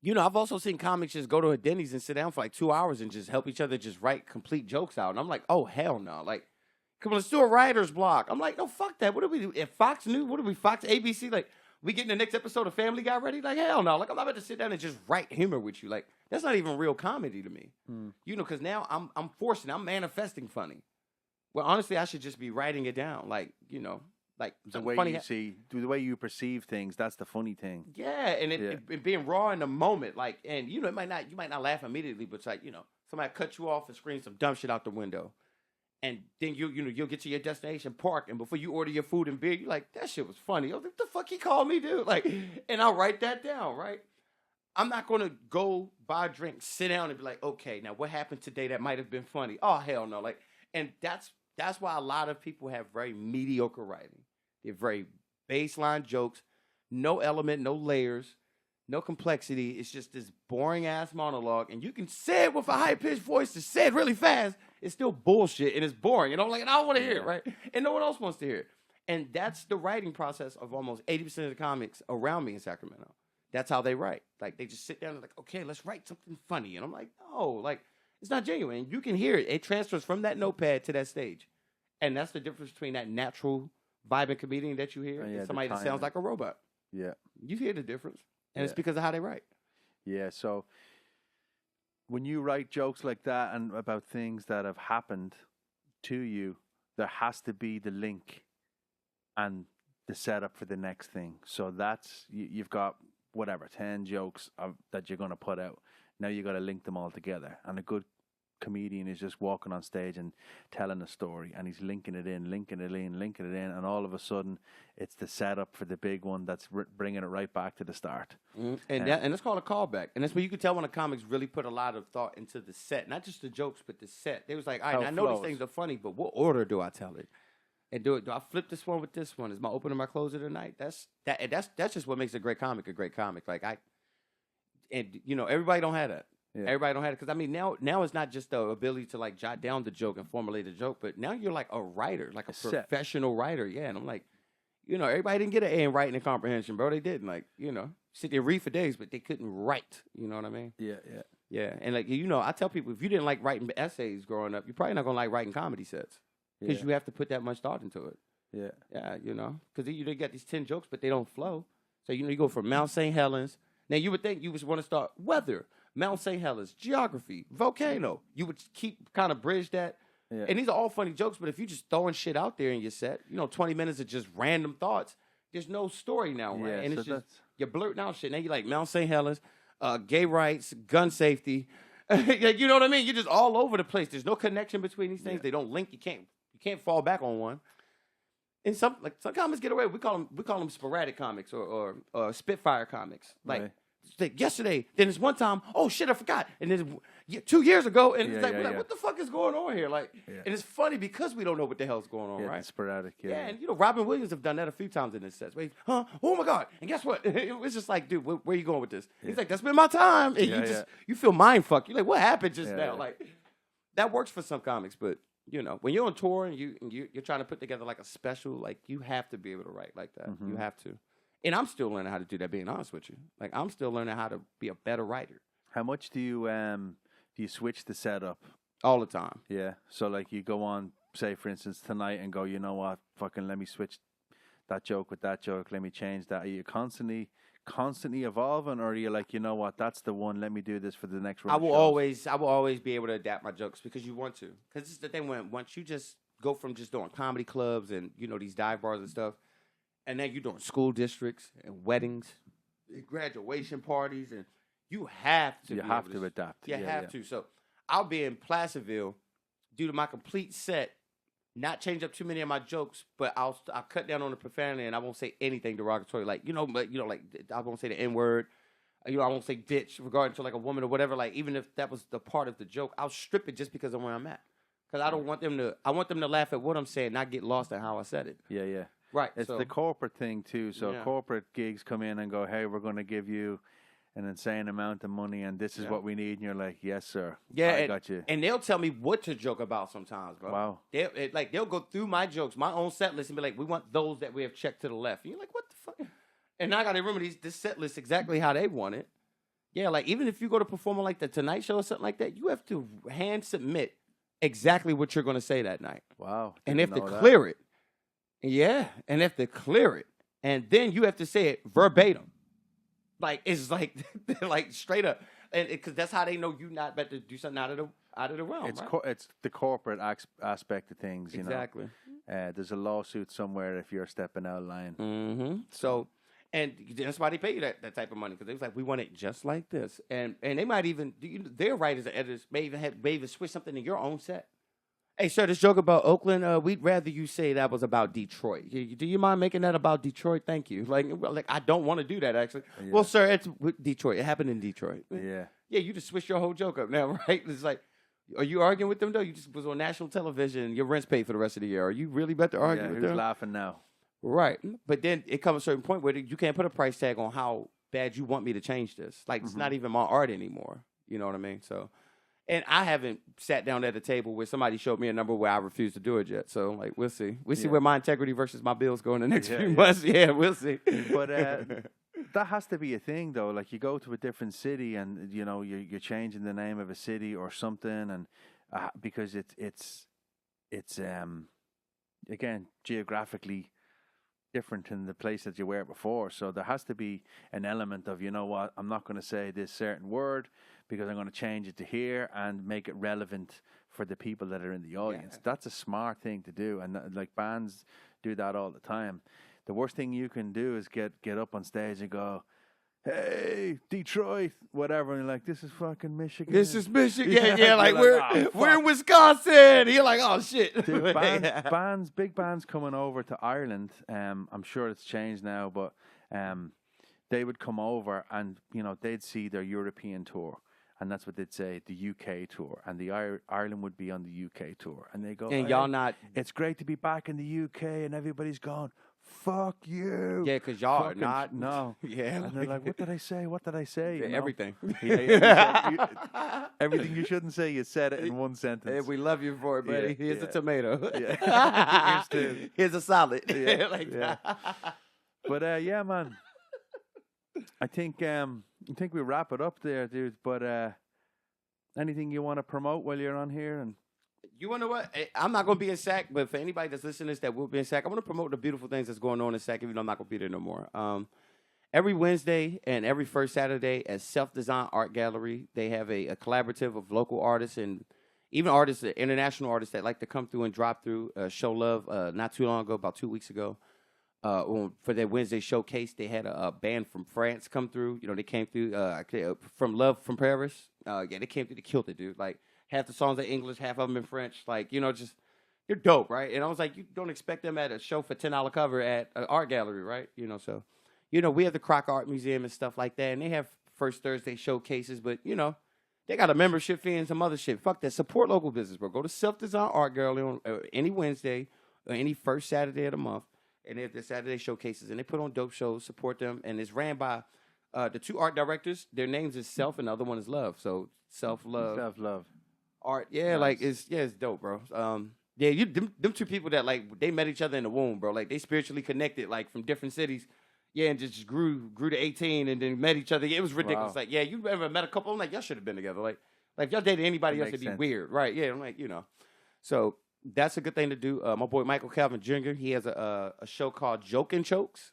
B: you know, I've also seen comics just go to a Denny's and sit down for like 2 hours and just help each other just write complete jokes out. And I'm like, oh, hell no. Like, come on, let's do a writer's block. I'm like, no, fuck that. What do we do? If Fox News, what do we, Fox, ABC, like, we getting the next episode of Family Guy ready? Like, hell no. Like, I'm not about to sit down and just write humor with you. Like, that's not even real comedy to me. You know, because now I'm manifesting funny. Well, honestly, I should just be writing it down. Like, you know, like
A: the way you see, the way you perceive things, that's the funny thing.
B: Yeah, and it being raw in the moment. Like, and, you know, you might not laugh immediately, but it's like, you know, somebody cut you off and scream some dumb shit out the window. And then you'll get to your destination, park, and before you order your food and beer, you're like, that shit was funny. What the fuck he called me, dude? Like, and I'll write that down, right? I'm not gonna go buy a drink, sit down, and be like, okay, now what happened today that might have been funny? Oh, hell no! Like, and that's why a lot of people have very mediocre writing. They're very baseline jokes, no element, no layers, no complexity. It's just this boring ass monologue, and you can say it with a high pitched voice to say it really fast. It's still bullshit and it's boring. And I'm like, and I don't want to hear it, right? And no one else wants to hear it. And that's the writing process of almost 80% of the comics around me in Sacramento. That's how they write. Like, they just sit down and like, okay, let's write something funny. And I'm like, no, like, it's not genuine. You can hear it. It transfers from that notepad to that stage. And that's the difference between that natural vibing comedian that you hear and somebody that sounds like a robot.
A: Yeah.
B: You hear the difference. And it's because of how they write.
A: Yeah, so when you write jokes like that and about things that have happened to you, there has to be the link and the setup for the next thing. So that's, you've got, whatever, 10 jokes that you're going to put out. Now you got to link them all together. And a good comedian is just walking on stage and telling a story, and he's linking it in, and all of a sudden it's the setup for the big one that's bringing it right back to the start.
B: And it's called a callback, and that's where you can tell when the comics really put a lot of thought into the set, not just the jokes but the set. They was like, all right, I know these things are funny, but what order do I tell it? And do I flip this one with this one? Is my opener my closer tonight? That's just what makes a great comic a great comic. Like, and you know, everybody don't have that. Yeah. Everybody don't have it, because I mean, now it's not just the ability to like jot down the joke and formulate the joke, but now you're like a writer, like a professional writer. Yeah, and I'm like, you know, everybody didn't get an A in writing and comprehension, bro. They didn't. Like, you know, sit there read for days, but they couldn't write. You know what I mean? Yeah. And like, you know, I tell people, if you didn't like writing essays growing up, you're probably not gonna like writing comedy sets, because you have to put that much thought into it. Yeah, you know, because you got these 10 jokes, but they don't flow. So, you know, you go from Mount St. Helens. Now, you would think you would want to start weather, Mount St. Helens, geography, volcano. You would keep kind of bridge that. Yeah. And these are all funny jokes, but if you just throwing shit out there in your set, you know, 20 minutes of just random thoughts, there's no story now, right? And it's just, you're blurting out shit. Now you're like Mount St. Helens, gay rights, gun safety. You know what I mean? You're just all over the place. There's no connection between these things. They don't link. You can't fall back on one. And some comics get away. We call them sporadic comics or Spitfire comics. Like, yesterday, then it's one time, oh shit, I forgot. And then 2 years ago, and it's like, what the fuck is going on here? Like, and it's funny because we don't know what the hell's going on, right? It's
A: sporadic,
B: Yeah, and you know, Robin Williams have done that a few times in his sets. Where oh my God. And guess what? It's just like, dude, where are you going with this? He's like, that's been my time. And you feel mind fucked. You're like, what happened just now? Like, that works for some comics, but you know, when you're on tour and you're trying to put together like a special, like, you have to be able to write like that. Mm-hmm. You have to. And I'm still learning how to do that, being honest with you. Like, I'm still learning how to be a better writer.
A: How much do you switch the setup?
B: All the time.
A: Yeah. So, like, you go on say, for instance, tonight and go, you know what, fucking let me switch that joke with that joke, let me change that? Are you constantly evolving, or are you like, you know what, that's the one, let me do this for the next run?
B: I will always be able to adapt my jokes because you want to. Because this is the thing, once you just go from just doing comedy clubs and, you know, these dive bars and stuff, and then you're doing school districts and weddings and graduation parties, and you have to
A: adapt.
B: You have to. So I'll be in Placerville, do my complete set, not change up too many of my jokes, but I'll cut down on the profanity and I won't say anything derogatory. Like, like I won't say the N-word. I won't say bitch regarding to like a woman or whatever. Like, even if that was the part of the joke, I'll strip it just because of where I'm at. Because I want them to laugh at what I'm saying, not get lost in how I said it.
A: Yeah.
B: Right.
A: It's the corporate thing too. So corporate gigs come in and go, hey, we're going to give you an insane amount of money, and this is what we need. And you're like, yes, sir. Yeah, I got you.
B: And they'll tell me what to joke about sometimes, bro.
A: Wow.
B: They'll go through my jokes, my own set list, and be like, we want those that we have checked to the left. And you're like, what the fuck? And I got to remember this set list exactly how they want it. Yeah, like even if you go to perform on like the Tonight Show or something like that, you have to hand submit exactly what you're going to say that night.
A: Wow.
B: And if they clear it, and then you have to say it verbatim. Like, it's like straight up, and because that's how they know you not about to do something out of the realm.
A: It's the corporate aspect of things, you
B: exactly.
A: know. There's a lawsuit somewhere if you're stepping out of line.
B: Mm-hmm. So, and that's why they pay you that type of money, because they was like, we want it just like this, and they might even their writers and editors may even switch something in your own set. Hey, sir, this joke about Oakland, we'd rather you say that was about Detroit. Do you mind making that about Detroit? Thank you. Like I don't want to do that, actually. Yeah. Well, sir, it's Detroit. It happened in Detroit.
A: Yeah.
B: Yeah, you just switched your whole joke up now, right? It's like, are you arguing with them, though? You just was on national television. Your rent's paid for the rest of the year. Are you really about to argue with them?
A: Who's laughing now?
B: Right. But then it comes a certain point where you can't put a price tag on how bad you want me to change this. Like, it's not even my art anymore. You know what I mean? So... And I haven't sat down at a table where somebody showed me a number where I refuse to do it yet. So, like, we'll see. We'll see where my integrity versus my bills go in the next few months. Yeah, we'll see.
A: But that has to be a thing, though. Like, you go to a different city and, you know, you're changing the name of a city or something. And because it's again, geographically different in the place that you were before. So there has to be an element of, you know what, I'm not going to say this certain word because I'm going to change it to here and make it relevant for the people that are in the audience. Yeah. That's a smart thing to do. And like bands do that all the time. The worst thing you can do is get up on stage and go, hey, Detroit, whatever. And you're like, this is fucking Michigan.
B: This is Michigan. Yeah, like we're in Wisconsin. You're like, oh, shit.
A: Dude, big bands coming over to Ireland. I'm sure it's changed now, but they would come over and, you know, they'd see their European tour. And that's what they'd say, the UK tour. And the Ireland would be on the UK tour. And they go,
B: and y'all not...
A: It's great to be back in the UK. And everybody's gone, fuck you.
B: Yeah, because y'all are not.
A: No.
B: Yeah.
A: And they're like, what did I say? What did I say?
B: Yeah, everything.
A: Everything you shouldn't say, you said it in one sentence.
B: Hey, we love you for it, buddy. Here's a tomato.
A: Yeah. Here's two.
B: Here's a salad.
A: Yeah. But yeah, man. I think we wrap it up there, dude. But anything you want to promote while you're on here? And
B: you want to know what? I'm not going to be in SAC, but for anybody that's listening to this that will be in SAC, I want to promote the beautiful things that's going on in SAC, even though I'm not going to be there no more. Every Wednesday and every first Saturday at Self-Design Art Gallery, they have a collaborative of local artists and even artists, international artists that like to come through and drop through, show love. Not too long ago, about 2 weeks ago, for their Wednesday showcase, they had a band from France come through. You know, they came through from Love from Paris. Yeah, they came through. They killed it, dude. Like, half the songs are English, half of them in French. Like, you know, just, they're dope, right? And I was like, you don't expect them at a show for $10 cover at an art gallery, right? You know, so, you know, we have the Croc Art Museum and stuff like that, and they have First Thursday showcases, but, you know, they got a membership fee and some other shit. Fuck that. Support local business, bro. Go to Self-Design Art Gallery on any Wednesday or any first Saturday of the month. And they have the Saturday showcases, and they put on dope shows, support them, and it's ran by the two art directors. Their names is Self, and the other one is Love. So Self-Love. Art, yeah, nice. Like, it's dope, bro. Yeah, them two people that, like, they met each other in the womb, bro. Like, they spiritually connected, like, from different cities. Yeah, and just grew to 18 and then met each other. It was ridiculous. Wow. Like, yeah, you ever met a couple? I'm like, y'all should have been together. Like if y'all dated anybody else, it'd be weird. Right, yeah, I'm like, you know. So, that's a good thing to do. My boy Michael Calvin Jr. He has a show called Joke and Chokes.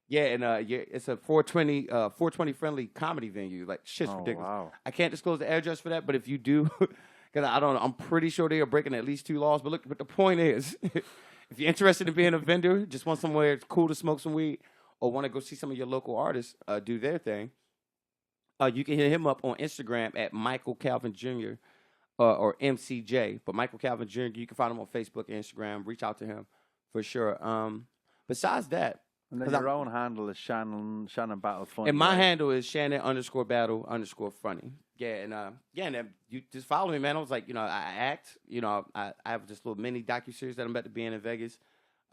B: Yeah, and it's a 420 friendly comedy venue. Like shit's ridiculous.
A: Wow.
B: I can't disclose the address for that, but if you do, because I don't know, I'm pretty sure they are breaking at least 2 laws. But look, but the point is, if you're interested in being a vendor, just want somewhere it's cool to smoke some weed, or want to go see some of your local artists do their thing, you can hit him up on Instagram at Michael Calvin Jr. Or MCJ. But Michael Calvin Jr., you can find him on Facebook and Instagram. Reach out to him for sure. Besides that,
A: and then your own handle is Shannon Battle Funny.
B: And my handle is Shannon_Battle_funny. Yeah, and you just follow me, man. I was like, I act. I have this little mini docuseries that I'm about to be in Vegas.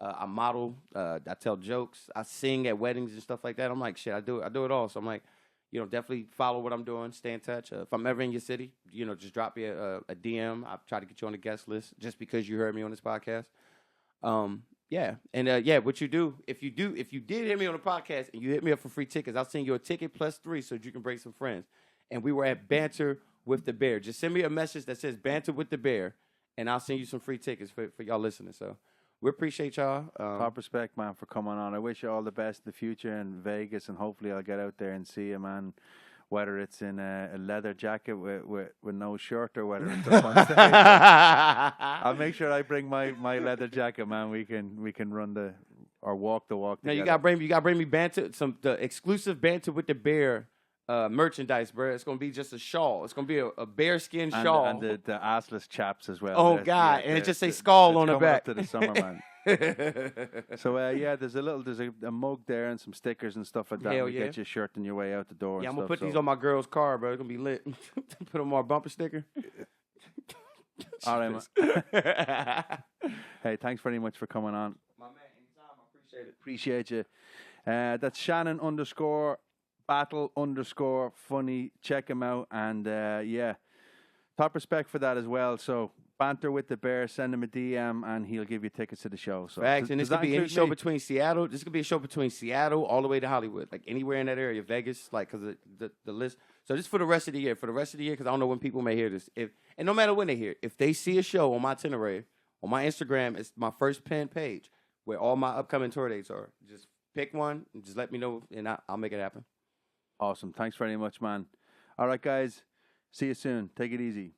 B: I model. I tell jokes. I sing at weddings and stuff like that. I'm like, shit, I do it all. So I'm like, definitely follow what I'm doing. Stay in touch. If I'm ever in your city, just drop me a DM. I'll try to get you on the guest list just because you heard me on this podcast. Yeah, and what you do, if you did hit me on the podcast and you hit me up for free tickets, I'll send you a ticket +3 so that you can bring some friends. And we were at Banter with the Bear. Just send me a message that says Banter with the Bear, and I'll send you some free tickets for y'all listening. So we appreciate y'all.
A: Top respect, man, for coming on. I wish you all the best in the future in Vegas, and hopefully I'll get out there and see you, man. Whether it's in a leather jacket with no shirt or whether it's up on stage. I'll make sure I bring my leather jacket, man. We can run walk the walk
B: No,
A: together.
B: you gotta bring me Banter, the exclusive Banter with the Bear merchandise, bro. It's gonna be just a shawl. It's gonna be a bearskin shawl.
A: And the assless chaps as well.
B: Oh, God. And it just say skull on the back.
A: Up to the summer, man. So there's a mug there and some stickers and stuff like that.
B: Hell
A: We
B: yeah.
A: get your shirt on your way out the door.
B: Yeah, I'm
A: and
B: gonna
A: stuff,
B: put these on my girl's car, bro. It's gonna be lit. Put them on our bumper sticker.
A: All right, man. Hey, thanks very much for coming on.
B: My man, anytime. I appreciate it.
A: Appreciate you. That's Shannon_Battle_funny. Check him out, and top respect for that as well. So Banter with the Bear, send him a DM, and he'll give you tickets to the show. So
B: facts, and this could be any show between Seattle. This could be a show between Seattle all the way to Hollywood, like anywhere in that area, Vegas, like because the list. So just for the rest of the year, because I don't know when people may hear this. And no matter when they hear it, if they see a show on my itinerary, on my Instagram, it's my first pinned page where all my upcoming tour dates are. Just pick one and just let me know, and I'll make it happen.
A: Awesome. Thanks very much, man. All right, guys. See you soon. Take it easy.